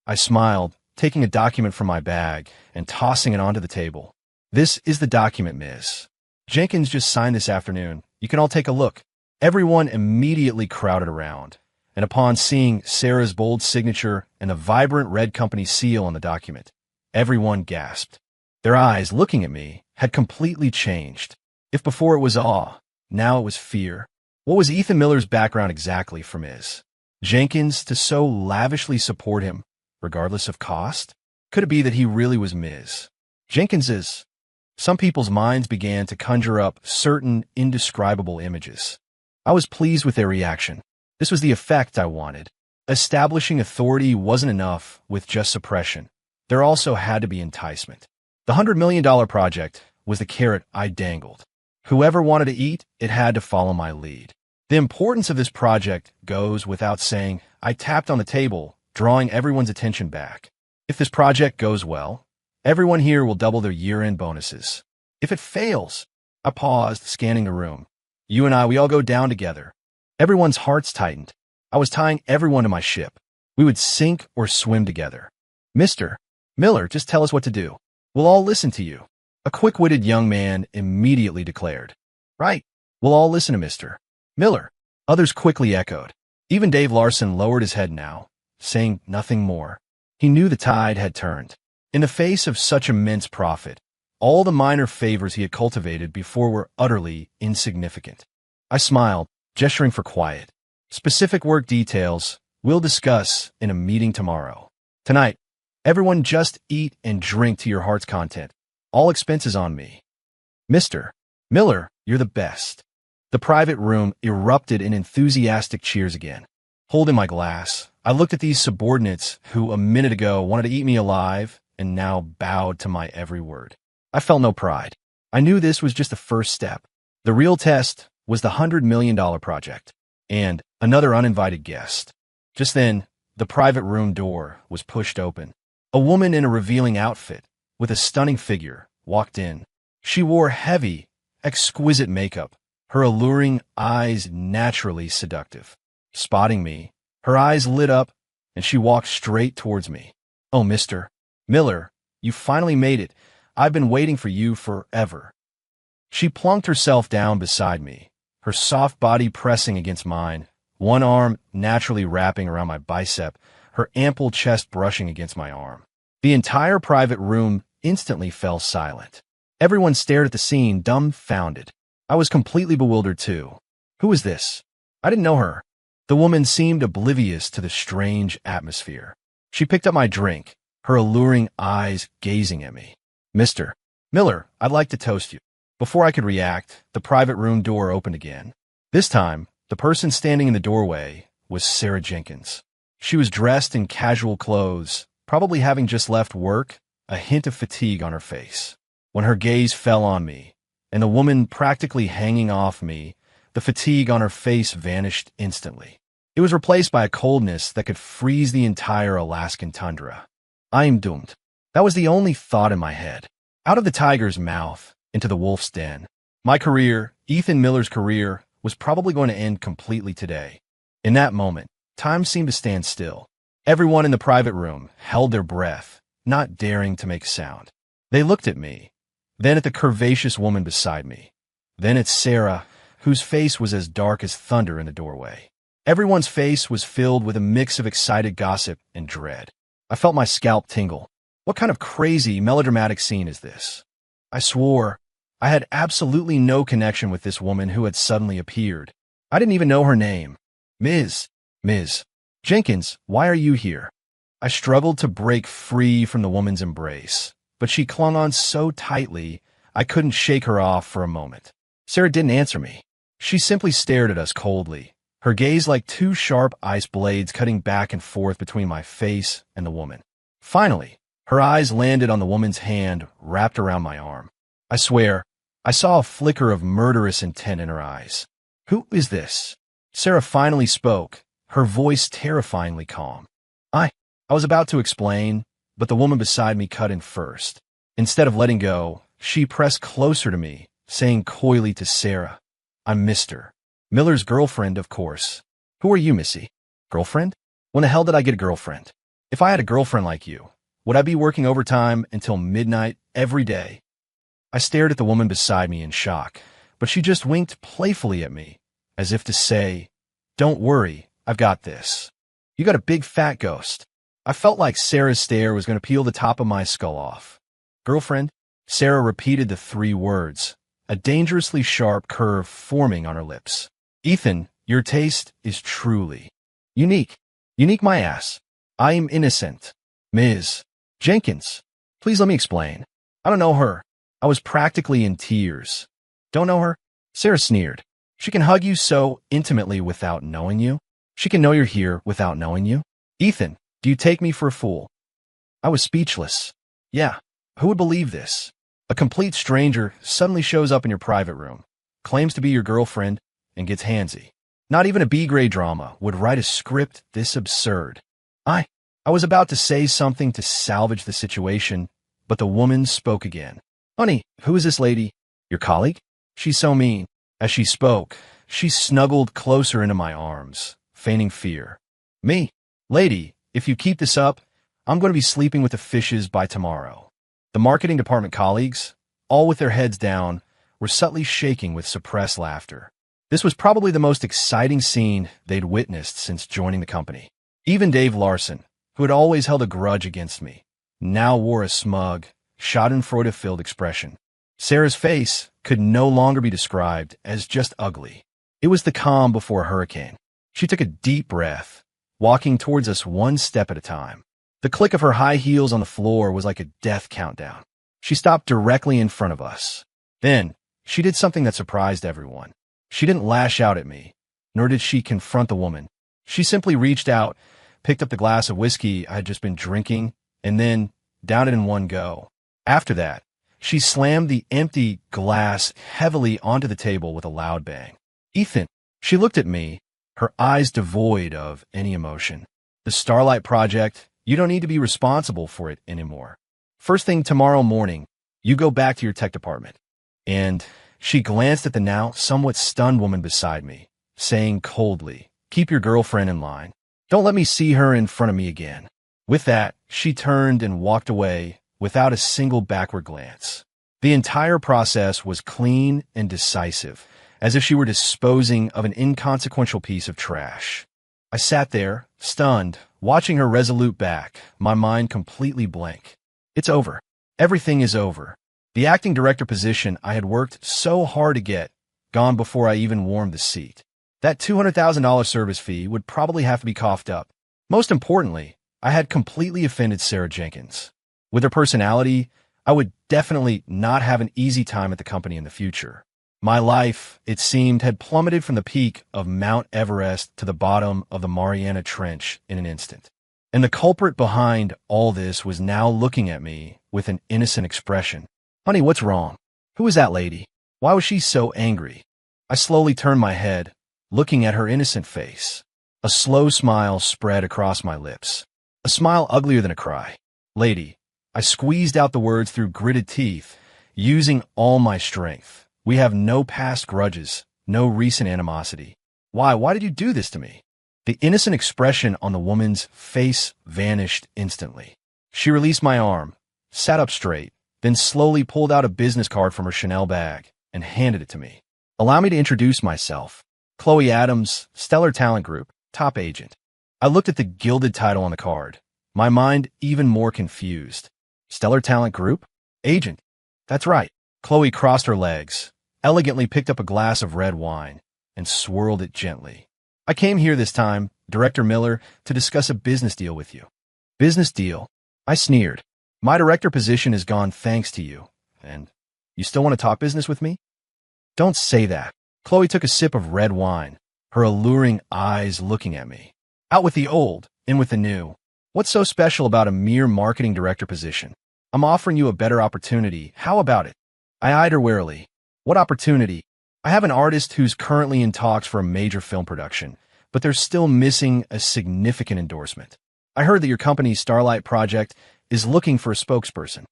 I smiled, taking a document from my bag and tossing it onto the table. This is the document, Ms. Jenkins just signed this afternoon. You can all take a look. Everyone immediately crowded around, and upon seeing Sarah's bold signature and the vibrant red company seal on the document, everyone gasped. Their eyes, looking at me, had completely changed. If before it was awe, now it was fear. What was Ethan Miller's background exactly for Ms. Jenkins to so lavishly support him, regardless of cost? Could it be that he really was Ms. Jenkins's? Some people's minds began to conjure up certain indescribable images. I was pleased with their reaction. This was the effect I wanted. Establishing authority wasn't enough with just suppression. There also had to be enticement. The $100 million project was the carrot I dangled. Whoever wanted to eat, it had to follow my lead. The importance of this project goes without saying. I tapped on the table, drawing everyone's attention back. If this project goes well, everyone here will double their year-end bonuses. If it fails, I paused, scanning the room. You and I, we all go down together. Everyone's hearts tightened. I was tying everyone to my ship. We would sink or swim together. Mr. Miller, just tell us what to do. We'll all listen to you. A quick-witted young man immediately declared. Right. We'll all listen to Mr. Miller. Others quickly echoed. Even Dave Larson lowered his head now, saying nothing more. He knew the tide had turned. In the face of such immense profit, all the minor favors he had cultivated before were utterly insignificant. I smiled, gesturing for quiet. Specific work details we'll discuss in a meeting tomorrow. Tonight, everyone just eat and drink to your heart's content. All expenses on me. Mr. Miller, you're the best. The private room erupted in enthusiastic cheers again. Holding my glass, I looked at these subordinates who a minute ago wanted to eat me alive and now bowed to my every word. I felt no pride. I knew this was just the first step. The real test was the $100 million project and another uninvited guest. Just then, the private room door was pushed open. A woman in a revealing outfit with a stunning figure walked in. She wore heavy, exquisite makeup, her alluring eyes naturally seductive. Spotting me, her eyes lit up, and she walked straight towards me. Oh, Mr. Miller, you finally made it. I've been waiting for you forever. She plunked herself down beside me, her soft body pressing against mine, one arm naturally wrapping around my bicep, her ample chest brushing against my arm. The entire private room instantly fell silent. Everyone stared at the scene, dumbfounded. I was completely bewildered too. Who was this? I didn't know her. The woman seemed oblivious to the strange atmosphere. She picked up my drink, her alluring eyes gazing at me. Mr. Miller, I'd like to toast you. Before I could react, the private room door opened again. This time, the person standing in the doorway was Sarah Jenkins. She was dressed in casual clothes, probably having just left work, a hint of fatigue on her face. When her gaze fell on me, and the woman practically hanging off me, the fatigue on her face vanished instantly. It was replaced by a coldness that could freeze the entire Alaskan tundra. I am doomed. That was the only thought in my head. Out of the tiger's mouth, into the wolf's den. My career, Ethan Miller's career, was probably going to end completely today. In that moment, time seemed to stand still. Everyone in the private room held their breath, not daring to make a sound. They looked at me, then at the curvaceous woman beside me, then at Sarah, whose face was as dark as thunder in the doorway. Everyone's face was filled with a mix of excited gossip and dread. I felt my scalp tingle. What kind of crazy, melodramatic scene is this? I swore I had absolutely no connection with this woman who had suddenly appeared. I didn't even know her name. Ms. Jenkins, why are you here? I struggled to break free from the woman's embrace, but she clung on so tightly I couldn't shake her off for a moment. Sarah didn't answer me. She simply stared at us coldly, her gaze like two sharp ice blades cutting back and forth between my face and the woman. Finally, her eyes landed on the woman's hand wrapped around my arm. I swear, I saw a flicker of murderous intent in her eyes. Who is this? Sarah finally spoke, her voice terrifyingly calm. I was about to explain, but the woman beside me cut in first. Instead of letting go, she pressed closer to me, saying coyly to Sarah, I'm Mr. Miller's girlfriend, of course. Who are you, Missy? Girlfriend? When the hell did I get a girlfriend? If I had a girlfriend like you, would I be working overtime until midnight every day? I stared at the woman beside me in shock, but she just winked playfully at me, as if to say, Don't worry, I've got this. You got a big fat ghost. I felt like Sarah's stare was going to peel the top of my skull off. Girlfriend? Sarah repeated the three words, a dangerously sharp curve forming on her lips. Ethan, your taste is truly unique. Unique my ass. I am innocent. Ms. Jenkins, please let me explain. I don't know her. I was practically in tears. Don't know her? Sarah sneered. She can hug you so intimately without knowing you. She can know you're here without knowing you. Ethan, do you take me for a fool? I was speechless. Yeah, who would believe this? A complete stranger suddenly shows up in your private room, claims to be your girlfriend, and gets handsy. Not even a B-grade drama would write a script this absurd. I was about to say something to salvage the situation, but the woman spoke again. Honey, who is this lady? Your colleague? She's so mean. As she spoke, she snuggled closer into my arms, feigning fear. Me? Lady, if you keep this up, I'm going to be sleeping with the fishes by tomorrow. The marketing department colleagues, all with their heads down, were subtly shaking with suppressed laughter. This was probably the most exciting scene they'd witnessed since joining the company. Even Dave Larson, who had always held a grudge against me, now wore a smug, schadenfreude-filled expression. Sarah's face could no longer be described as just ugly. It was the calm before a hurricane. She took a deep breath, walking towards us one step at a time. The click of her high heels on the floor was like a death countdown. She stopped directly in front of us. Then, she did something that surprised everyone. She didn't lash out at me, nor did she confront the woman. She simply reached out, picked up the glass of whiskey I had just been drinking, and then downed it in one go. After that, she slammed the empty glass heavily onto the table with a loud bang. Ethan, she looked at me, her eyes devoid of any emotion. The Starlight Project, you don't need to be responsible for it anymore. First thing tomorrow morning, you go back to your tech department. And she glanced at the now somewhat stunned woman beside me, saying coldly, keep your girlfriend in line. Don't let me see her in front of me again. With that, she turned and walked away without a single backward glance. The entire process was clean and decisive, as if she were disposing of an inconsequential piece of trash. I sat there, stunned, watching her resolute back, my mind completely blank. It's over. Everything is over. The acting director position I had worked so hard to get, gone before I even warmed the seat. That $200,000 service fee would probably have to be coughed up. Most importantly, I had completely offended Sarah Jenkins. With her personality, I would definitely not have an easy time at the company in the future. My life, it seemed, had plummeted from the peak of Mount Everest to the bottom of the Mariana Trench in an instant. And the culprit behind all this was now looking at me with an innocent expression. Honey, what's wrong? Who is that lady? Why was she so angry? I slowly turned my head, looking at her innocent face. A slow smile spread across my lips. A smile uglier than a cry. Lady, I squeezed out the words through gritted teeth, using all my strength. We have no past grudges, no recent animosity. Why did you do this to me? The innocent expression on the woman's face vanished instantly. She released my arm, sat up straight, then slowly pulled out a business card from her Chanel bag and handed it to me. Allow me to introduce myself. Chloe Adams, Stellar Talent Group, top agent. I looked at the gilded title on the card, my mind even more confused. Stellar Talent Group? Agent. That's right. Chloe crossed her legs, elegantly picked up a glass of red wine, and swirled it gently. I came here this time, Director Miller, to discuss a business deal with you. Business deal? I sneered. My director position is gone thanks to you. And you still want to talk business with me? Don't say that. Chloe took a sip of red wine, her alluring eyes looking at me. Out with the old, in with the new. What's so special about a mere marketing director position? I'm offering you a better opportunity. How about it? I eyed her warily. What opportunity? I have an artist who's currently in talks for a major film production, but they're still missing a significant endorsement. I heard that your company's Starlight project is looking for a spokesperson.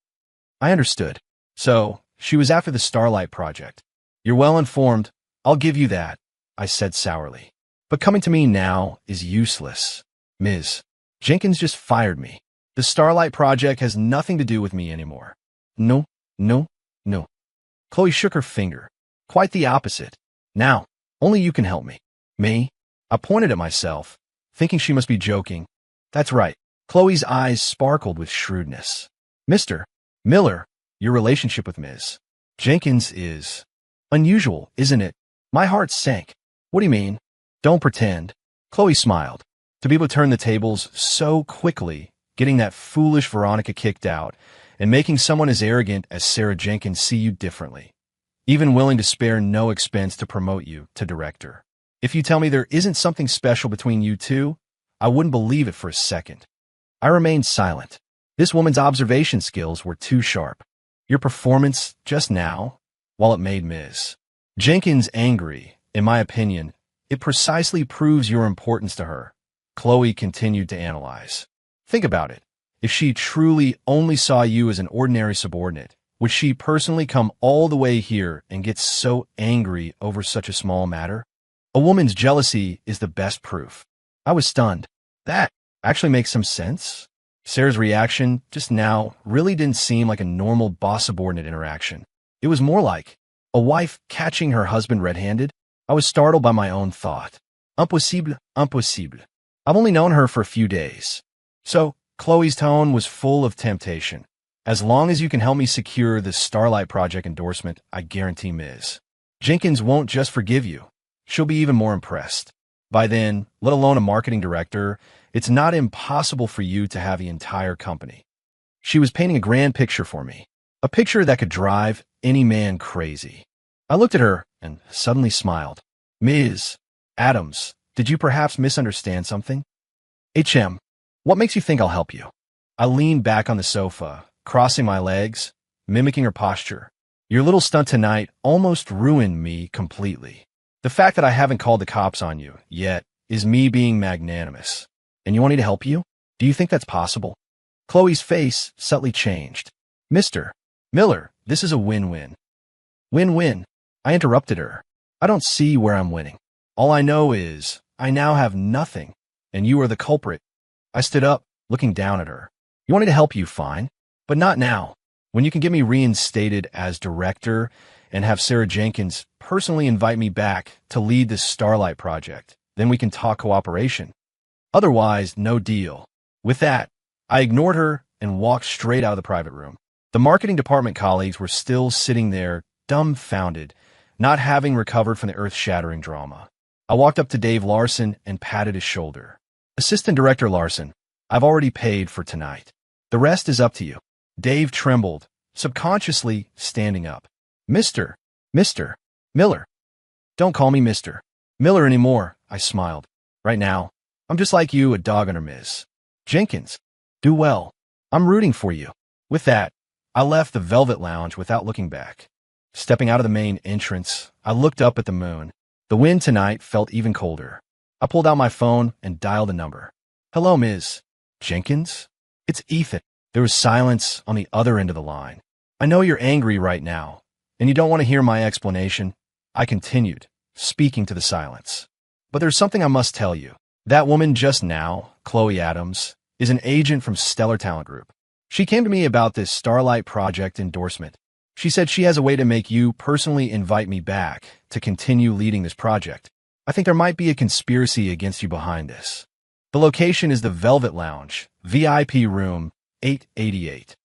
I understood. So, she was after the Starlight project. You're well informed. I'll give you that, I said sourly. But coming to me now is useless. Ms. Jenkins just fired me. The Starlight project has nothing to do with me anymore. No, no, no. Chloe shook her finger. Quite the opposite. Now, only you can help me. Me? I pointed at myself, thinking she must be joking. That's right. Chloe's eyes sparkled with shrewdness. Mr. Miller, your relationship with Ms. Jenkins is unusual, isn't it? My heart sank. What do you mean? Don't pretend. Chloe smiled. To be able to turn the tables so quickly, getting that foolish Veronica kicked out, and making someone as arrogant as Sarah Jenkins see you differently. Even willing to spare no expense to promote you to director. If you tell me there isn't something special between you two, I wouldn't believe it for a second. I remained silent. This woman's observation skills were too sharp. Your performance just now, while it made Ms. Jenkins angry, in my opinion, it precisely proves your importance to her. Chloe continued to analyze. Think about it. If she truly only saw you as an ordinary subordinate, would she personally come all the way here and get so angry over such a small matter? A woman's jealousy is the best proof. I was stunned. That actually makes some sense. Sarah's reaction just now really didn't seem like a normal boss-subordinate interaction. It was more like a wife catching her husband red-handed. I was startled by my own thought. Impossible, impossible. I've only known her for a few days. So, Chloe's tone was full of temptation. As long as you can help me secure the Starlight Project endorsement, I guarantee Ms. Jenkins won't just forgive you. She'll be even more impressed. By then, let alone a marketing director, it's not impossible for you to have the entire company. She was painting a grand picture for me. A picture that could drive any man crazy. I looked at her and suddenly smiled. Ms. Adams, did you perhaps misunderstand something? What makes you think I'll help you? I leaned back on the sofa, crossing my legs, mimicking her posture. Your little stunt tonight almost ruined me completely. The fact that I haven't called the cops on you yet is me being magnanimous. And you want me to help you? Do you think that's possible? Chloe's face subtly changed. Mr. Miller, this is a win-win. Win-win. I interrupted her. I don't see where I'm winning. All I know is I now have nothing, and you are the culprit. I stood up, looking down at her. You want me to help you, fine, but not now. When you can get me reinstated as director and have Sarah Jenkins personally invite me back to lead this Starlight project, then we can talk cooperation. Otherwise, no deal. With that, I ignored her and walked straight out of the private room. The marketing department colleagues were still sitting there, dumbfounded, not having recovered from the earth-shattering drama. I walked up to Dave Larson and patted his shoulder. Assistant Director Larson, I've already paid for tonight. The rest is up to you. Dave trembled, subconsciously standing up. Mr. Miller. Don't call me Mr. Miller anymore, I smiled. Right now, I'm just like you, a dog under Ms. Jenkins. Do well. I'm rooting for you. With that, I left the Velvet Lounge without looking back. Stepping out of the main entrance, I looked up at the moon. The wind tonight felt even colder. I pulled out my phone and dialed a number. Hello, Ms. Jenkins? It's Ethan. There was silence on the other end of the line. I know you're angry right now, and you don't want to hear my explanation. I continued, speaking to the silence. But there's something I must tell you. That woman just now, Chloe Adams, is an agent from Stellar Talent Group. She came to me about this Starlight Project endorsement. She said she has a way to make you personally invite me back to continue leading this project. I think there might be a conspiracy against you behind this. The location is the Velvet Lounge, VIP room 888.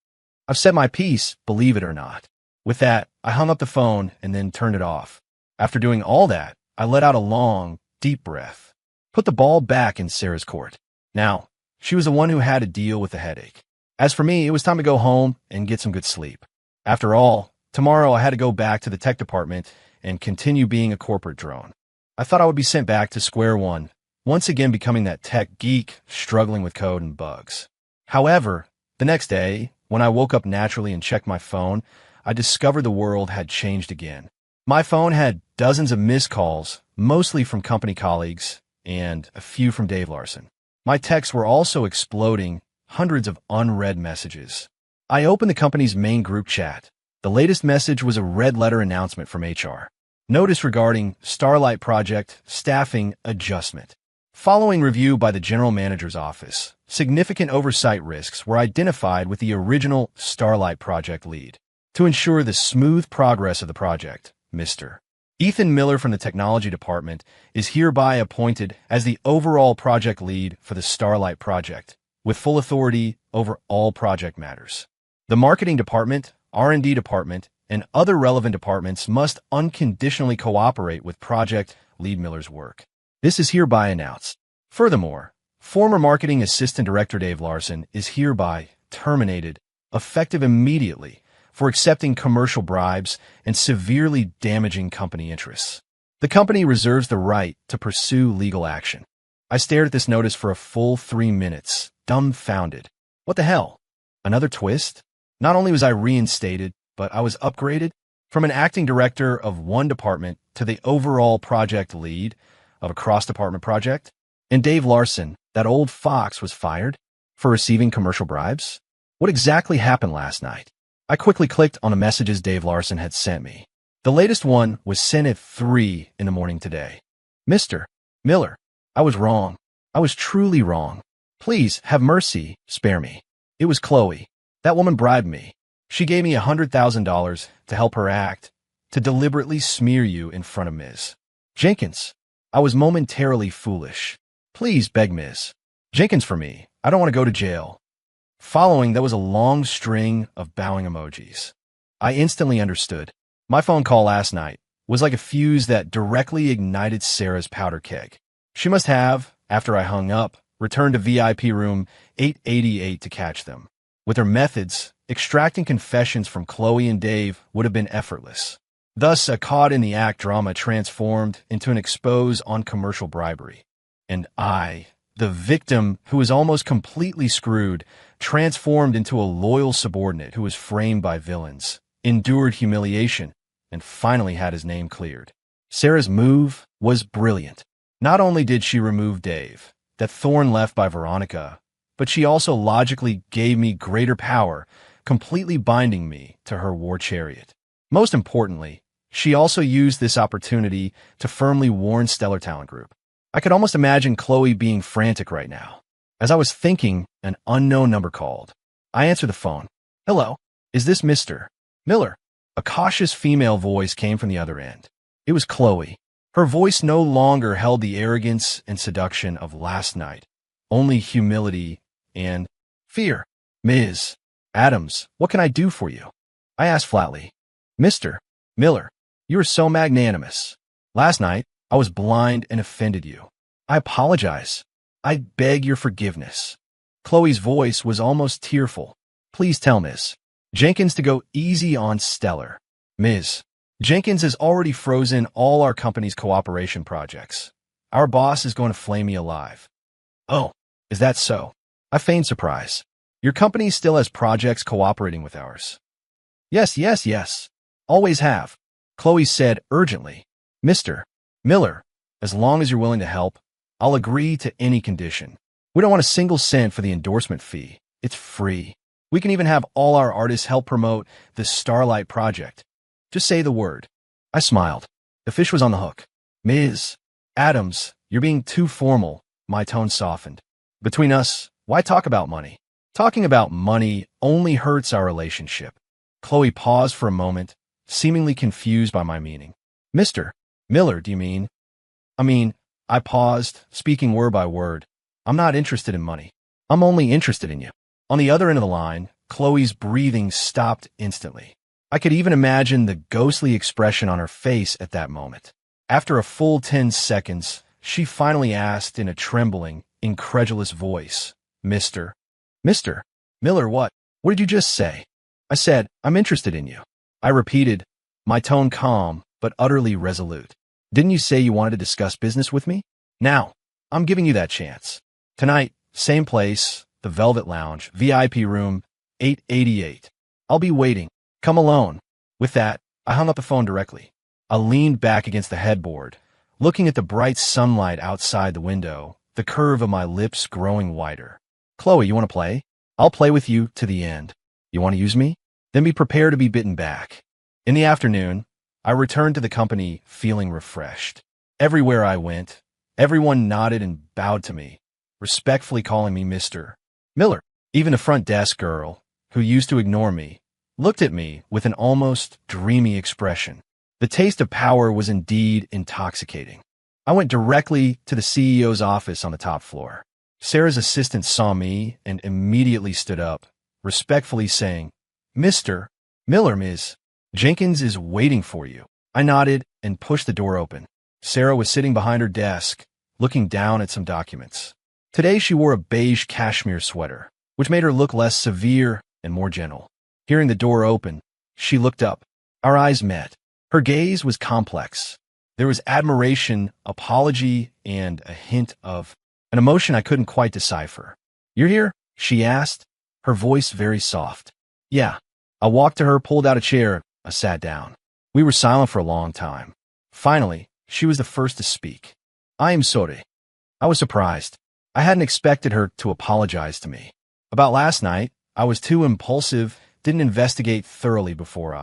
I've said my piece, believe it or not. With that, I hung up the phone and then turned it off. After doing all that, I let out a long, deep breath. Put the ball back in Sarah's court. Now, she was the one who had to deal with the headache. As for me, it was time to go home and get some good sleep. After all, tomorrow I had to go back to the tech department and continue being a corporate drone. I thought I would be sent back to square one, once again becoming that tech geek struggling with code and bugs. However, the next day, when I woke up naturally and checked my phone, I discovered the world had changed again. My phone had dozens of missed calls, mostly from company colleagues, and a few from Dave Larson. My texts were also exploding, hundreds of unread messages. I opened the company's main group chat. The latest message was a red letter announcement from HR. Notice regarding Starlight Project staffing adjustment. Following review by the general manager's office, significant oversight risks were identified with the original Starlight Project lead. To ensure the smooth progress of the project, Mr. Ethan Miller from the technology department is hereby appointed as the overall project lead for the Starlight Project, with full authority over all project matters. The marketing department, R&D department, and other relevant departments must unconditionally cooperate with Project Lead Miller's work. This is hereby announced. Furthermore, former marketing assistant director Dave Larson is hereby terminated, effective immediately, for accepting commercial bribes and severely damaging company interests. The company reserves the right to pursue legal action. I stared at this notice for a full 3 minutes, dumbfounded. What the hell? Another twist? Not only was I reinstated, but I was upgraded from an acting director of one department to the overall project lead of a cross-department project. And Dave Larson, that old fox, was fired for receiving commercial bribes? What exactly happened last night? I quickly clicked on the messages Dave Larson had sent me. The latest one was sent at 3 in the morning today. Mr. Miller, I was wrong. I was truly wrong. Please have mercy, spare me. It was Chloe. That woman bribed me. She gave me $100,000 to help her act, to deliberately smear you in front of Ms. Jenkins. I was momentarily foolish. Please beg Ms. Jenkins for me. I don't want to go to jail. Following, there was a long string of bowing emojis. I instantly understood. My phone call last night was like a fuse that directly ignited Sarah's powder keg. She must have, after I hung up, returned to VIP room 888 to catch them. With her methods, extracting confessions from Chloe and Dave would have been effortless. Thus, a caught-in-the-act drama transformed into an expose on commercial bribery. And I, the victim who was almost completely screwed, transformed into a loyal subordinate who was framed by villains, endured humiliation, and finally had his name cleared. Sarah's move was brilliant. Not only did she remove Dave, that thorn left by Veronica, but she also logically gave me greater power, completely binding me to her war chariot. Most importantly, she also used this opportunity to firmly warn Stellar Talent Group. I could almost imagine Chloe being frantic right now. As I was thinking, an unknown number called. I answered the phone. Hello, is this Mr. Miller? A cautious female voice came from the other end. It was Chloe. Her voice no longer held the arrogance and seduction of last night, only humility and fear. Ms. Adams, what can I do for you? I asked flatly. Mr. Miller, you are so magnanimous. Last night, I was blind and offended you. I apologize. I beg your forgiveness. Chloe's voice was almost tearful. Please tell Ms. Jenkins to go easy on Stellar. Ms. Jenkins has already frozen all our company's cooperation projects. Our boss is going to flame me alive. Oh, is that so? I feigned surprise. Your company still has projects cooperating with ours. Yes. Always have. Chloe said urgently. Mr. Miller, as long as you're willing to help, I'll agree to any condition. We don't want a single cent for the endorsement fee. It's free. We can even have all our artists help promote the Starlight Project. Just say the word. I smiled. The fish was on the hook. Ms. Adams, you're being too formal. My tone softened. Between us, why talk about money? Talking about money only hurts our relationship. Chloe paused for a moment, seemingly confused by my meaning. Mr. Miller, do you mean? I paused, speaking word by word. I'm not interested in money. I'm only interested in you. On the other end of the line, Chloe's breathing stopped instantly. I could even imagine the ghostly expression on her face at that moment. After a full 10 seconds, she finally asked in a trembling, incredulous voice, Mr. Miller, what? What did you just say? I said, I'm interested in you. I repeated, my tone calm, but utterly resolute. Didn't you say you wanted to discuss business with me? Now, I'm giving you that chance. Tonight, same place, the Velvet Lounge, VIP room, 888. I'll be waiting. Come alone. With that, I hung up the phone directly. I leaned back against the headboard, looking at the bright sunlight outside the window, the curve of my lips growing wider. Chloe, you want to play? I'll play with you to the end. You want to use me? Then be prepared to be bitten back. In the afternoon, I returned to the company feeling refreshed. Everywhere I went, everyone nodded and bowed to me, respectfully calling me Mr. Miller. Even the front desk girl, who used to ignore me, looked at me with an almost dreamy expression. The taste of power was indeed intoxicating. I went directly to the CEO's office on the top floor. Sarah's assistant saw me and immediately stood up, respectfully saying, Mr. Miller, Ms. Jenkins is waiting for you. I nodded and pushed the door open. Sarah was sitting behind her desk, looking down at some documents. Today she wore a beige cashmere sweater, which made her look less severe and more gentle. Hearing the door open, she looked up. Our eyes met. Her gaze was complex. There was admiration, apology, and a hint of an emotion I couldn't quite decipher. You're here? She asked, her voice very soft. Yeah. I walked to her, pulled out a chair, I sat down. We were silent for a long time. Finally, she was the first to speak. I am sorry. I was surprised. I hadn't expected her to apologize to me. About last night, I was too impulsive, didn't investigate thoroughly before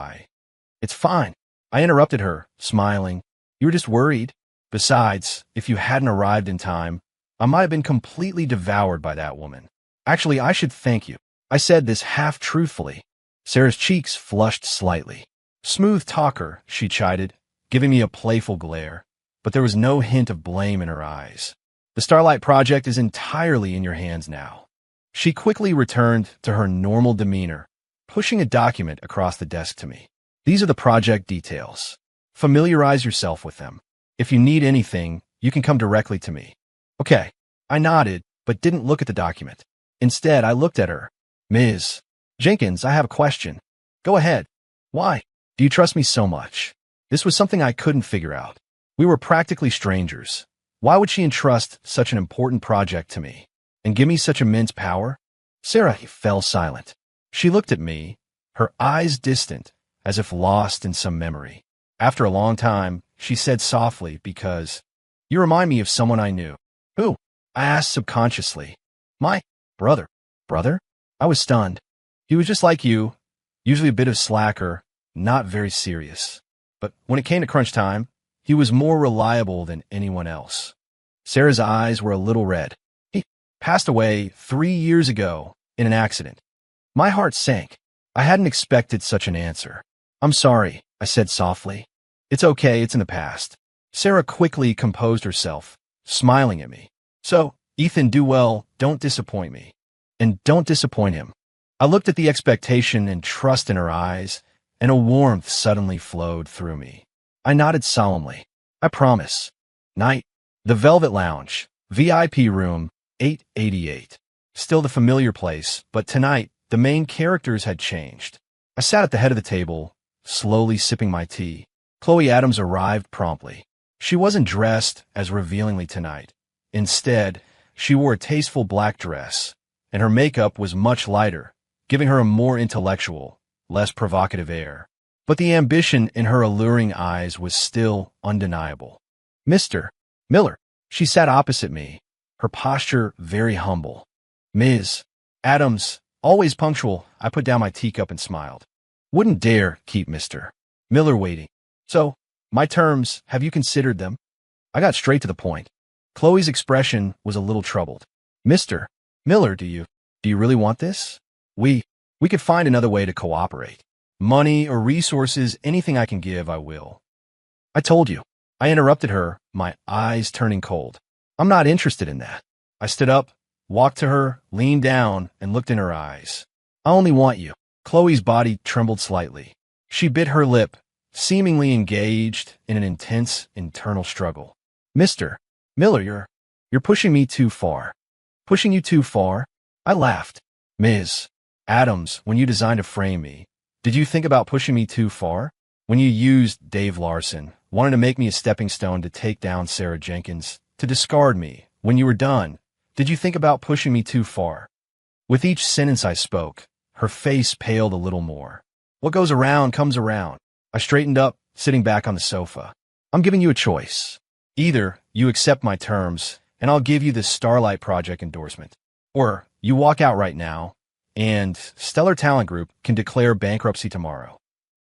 It's fine. I interrupted her, smiling. You were just worried. Besides, if you hadn't arrived in time, I might have been completely devoured by that woman. Actually, I should thank you. I said this half-truthfully. Sarah's cheeks flushed slightly. Smooth talker, she chided, giving me a playful glare, but there was no hint of blame in her eyes. The Starlight Project is entirely in your hands now. She quickly returned to her normal demeanor, pushing a document across the desk to me. These are the project details. Familiarize yourself with them. If you need anything, you can come directly to me. Okay. I nodded, but didn't look at the document. Instead, I looked at her. Ms. Jenkins, I have a question. Go ahead. Why? Do you trust me so much? This was something I couldn't figure out. We were practically strangers. Why would she entrust such an important project to me and give me such immense power? Sarah fell silent. She looked at me, her eyes distant, as if lost in some memory. After a long time, she said softly, because you remind me of someone I knew. Who? I asked subconsciously. My brother. Brother? I was stunned. He was just like you, usually a bit of slacker, not very serious. But when it came to crunch time, he was more reliable than anyone else. Sarah's eyes were a little red. He passed away 3 years ago in an accident. My heart sank. I hadn't expected such an answer. I'm sorry, I said softly. It's okay, it's in the past. Sarah quickly composed herself, smiling at me. So, Ethan, do well, don't disappoint me. And don't disappoint him. I looked at the expectation and trust in her eyes, and a warmth suddenly flowed through me. I nodded solemnly. I promise. Night. The Velvet Lounge, VIP room, 888. Still the familiar place, but tonight, the main characters had changed. I sat at the head of the table, slowly sipping my tea. Chloe Adams arrived promptly. She wasn't dressed as revealingly tonight. Instead, she wore a tasteful black dress, and her makeup was much lighter, giving her a more intellectual, less provocative air. But the ambition in her alluring eyes was still undeniable. Mr. Miller. She sat opposite me, her posture very humble. Ms. Adams, always punctual. I put down my teacup and smiled. Wouldn't dare keep Mr. Miller waiting. So, my terms, have you considered them? I got straight to the point. Chloe's expression was a little troubled. Mr. Miller, do you really want this? We could find another way to cooperate. Money or resources, anything I can give, I will. I told you. I interrupted her, my eyes turning cold. I'm not interested in that. I stood up, walked to her, leaned down, and looked in her eyes. I only want you. Chloe's body trembled slightly. She bit her lip, seemingly engaged in an intense internal struggle. Mr. Miller, you're pushing me too far. Pushing you too far? I laughed. Ms. Adams, when you designed to frame me, did you think about pushing me too far? When you used Dave Larson, wanted to make me a stepping stone to take down Sarah Jenkins, to discard me, when you were done, did you think about pushing me too far? With each sentence I spoke, her face paled a little more. What goes around comes around. I straightened up, sitting back on the sofa. I'm giving you a choice. Either you accept my terms, and I'll give you the Starlight Project endorsement, or you walk out right now, and Stellar Talent Group can declare bankruptcy tomorrow.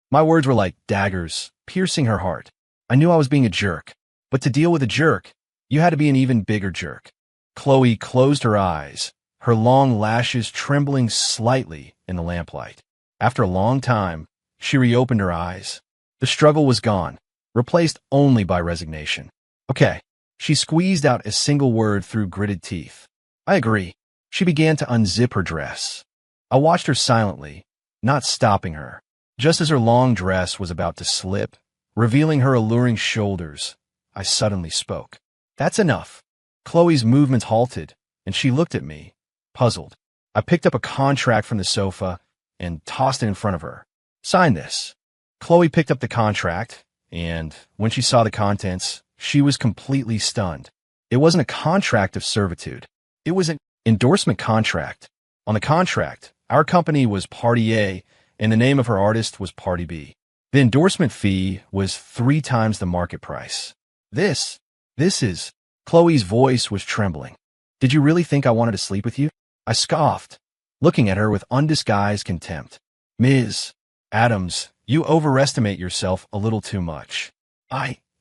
My words were like daggers, piercing her heart. I knew I was being a jerk, but to deal with a jerk, you had to be an even bigger jerk. Chloe closed her eyes, her long lashes trembling slightly in the lamplight. After a long time, she reopened her eyes. The struggle was gone, replaced only by resignation. Okay. She squeezed out a single word through gritted teeth. I agree. She began to unzip her dress. I watched her silently, not stopping her. Just as her long dress was about to slip, revealing her alluring shoulders, I suddenly spoke. That's enough. Chloe's movements halted, and she looked at me, puzzled. I picked up a contract from the sofa and tossed it in front of her. Sign this. Chloe picked up the contract, and when she saw the contents, she was completely stunned. It wasn't a contract of servitude. It was an endorsement contract. On the contract, our company was Party A, and the name of her artist was Party B. The endorsement fee was 3 times the market price. This is... Chloe's voice was trembling. Did you really think I wanted to sleep with you? I scoffed, looking at her with undisguised contempt. Ms. Adams, you overestimate yourself a little too much.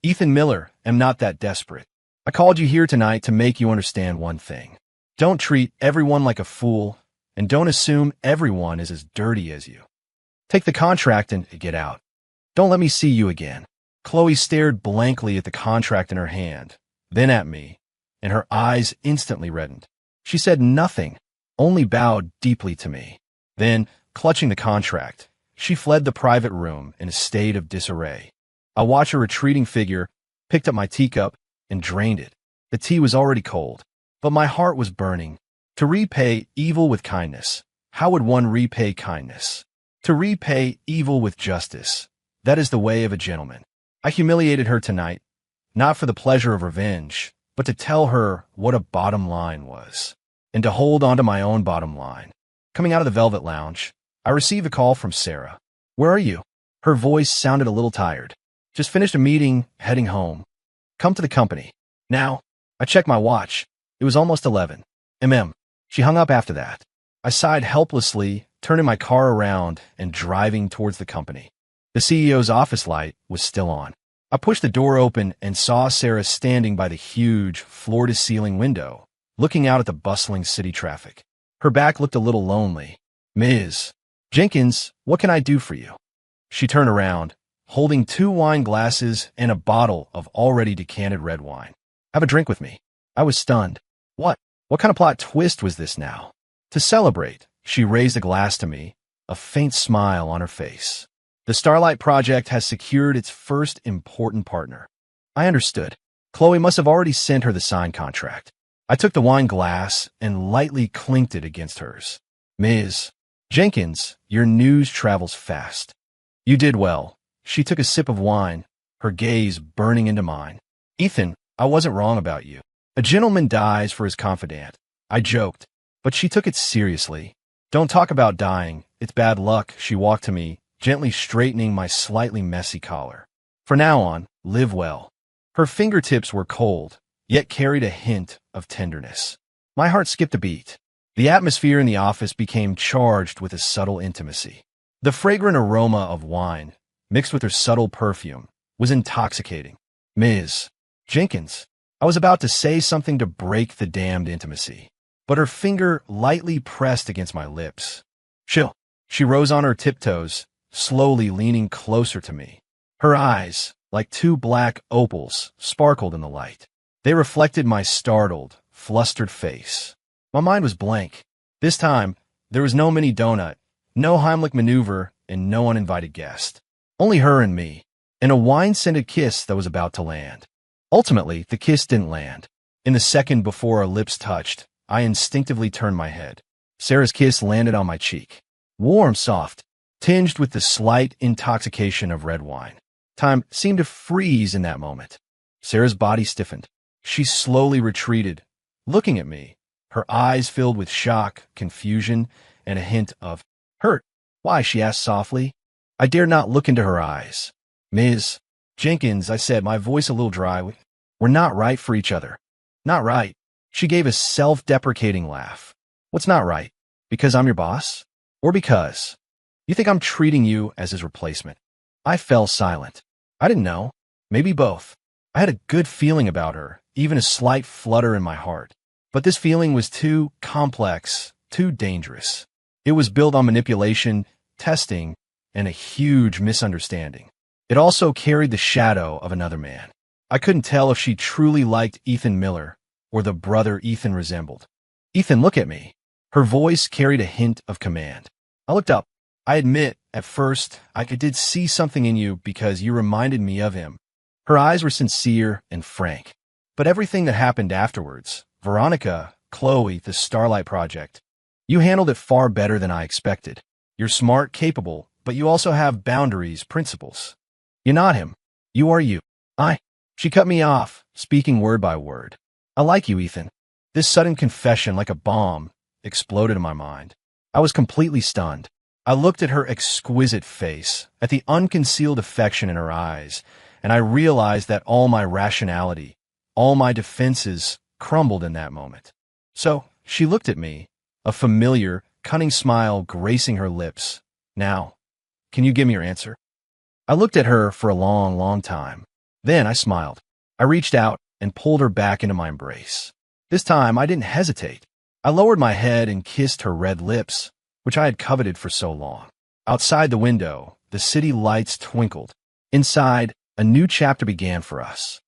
Ethan Miller, am not that desperate. I called you here tonight to make you understand one thing. Don't treat everyone like a fool, and don't assume everyone is as dirty as you. Take the contract and get out. Don't let me see you again. Chloe stared blankly at the contract in her hand, then at me, and her eyes instantly reddened. She said nothing, only bowed deeply to me. Then, clutching the contract, she fled the private room in a state of disarray. I watched her retreating figure, picked up my teacup, and drained it. The tea was already cold, but my heart was burning. To repay evil with kindness. How would one repay kindness? To repay evil with justice. That is the way of a gentleman. I humiliated her tonight, not for the pleasure of revenge, but to tell her what a bottom line was, and to hold on to my own bottom line. Coming out of the Velvet Lounge, I received a call from Sarah. Where are you? Her voice sounded a little tired. Just finished a meeting, heading home. Come to the company. Now. I checked my watch. It was almost 11. She hung up after that. I sighed helplessly, turning my car around and driving towards the company. The CEO's office light was still on. I pushed the door open and saw Sarah standing by the huge, floor-to-ceiling window, looking out at the bustling city traffic. Her back looked a little lonely. Ms. Jenkins, what can I do for you? She turned around, holding 2 wine glasses and a bottle of already decanted red wine. Have a drink with me. I was stunned. What kind of plot twist was this now? To celebrate, she raised a glass to me, a faint smile on her face. The Starlight Project has secured its first important partner. I understood. Chloe must have already sent her the signed contract. I took the wine glass and lightly clinked it against hers. Ms. Jenkins, your news travels fast. You did well. She took a sip of wine, her gaze burning into mine. Ethan, I wasn't wrong about you. A gentleman dies for his confidant. I joked, but she took it seriously. Don't talk about dying. It's bad luck. She walked to me, gently straightening my slightly messy collar. For now on, live well. Her fingertips were cold, yet carried a hint of tenderness. My heart skipped a beat. The atmosphere in the office became charged with a subtle intimacy. The fragrant aroma of wine, mixed with her subtle perfume, was intoxicating. Ms. Jenkins, I was about to say something to break the damned intimacy, but her finger lightly pressed against my lips. Chill. She rose on her tiptoes, slowly leaning closer to me. Her eyes, like two black opals, sparkled in the light. They reflected my startled, flustered face. My mind was blank. This time, there was no mini donut, no Heimlich maneuver, and no uninvited guest. Only her and me, and a wine-scented kiss that was about to land. Ultimately, the kiss didn't land. In the second before our lips touched, I instinctively turned my head. Sarah's kiss landed on my cheek. Warm, soft, tinged with the slight intoxication of red wine. Time seemed to freeze in that moment. Sarah's body stiffened. She slowly retreated, looking at me, her eyes filled with shock, confusion, and a hint of hurt. Why? She asked softly. I dared not look into her eyes. Ms. Jenkins, I said, my voice a little dry. We're not right for each other. Not right. She gave a self-deprecating laugh. What's not right? Because I'm your boss? Or because you think I'm treating you as his replacement? I fell silent. I didn't know. Maybe both. I had a good feeling about her, even a slight flutter in my heart. But this feeling was too complex, too dangerous. It was built on manipulation, testing, and a huge misunderstanding. It also carried the shadow of another man. I couldn't tell if she truly liked Ethan Miller or the brother Ethan resembled. Ethan, look at me. Her voice carried a hint of command. I looked up. I admit, at first, I did see something in you because you reminded me of him. Her eyes were sincere and frank. But everything that happened afterwards, Veronica, Chloe, the Starlight Project, you handled it far better than I expected. You're smart, capable, but you also have boundaries, principles. You're not him. You are you. She cut me off, speaking word by word. I like you, Ethan. This sudden confession, like a bomb, exploded in my mind. I was completely stunned. I looked at her exquisite face, at the unconcealed affection in her eyes, and I realized that all my rationality, all my defenses crumbled in that moment. So, she looked at me, a familiar, cunning smile gracing her lips. Now, can you give me your answer? I looked at her for a long, long time. Then I smiled. I reached out and pulled her back into my embrace. This time, I didn't hesitate. I lowered my head and kissed her red lips, which I had coveted for so long. Outside the window, the city lights twinkled. Inside, a new chapter began for us.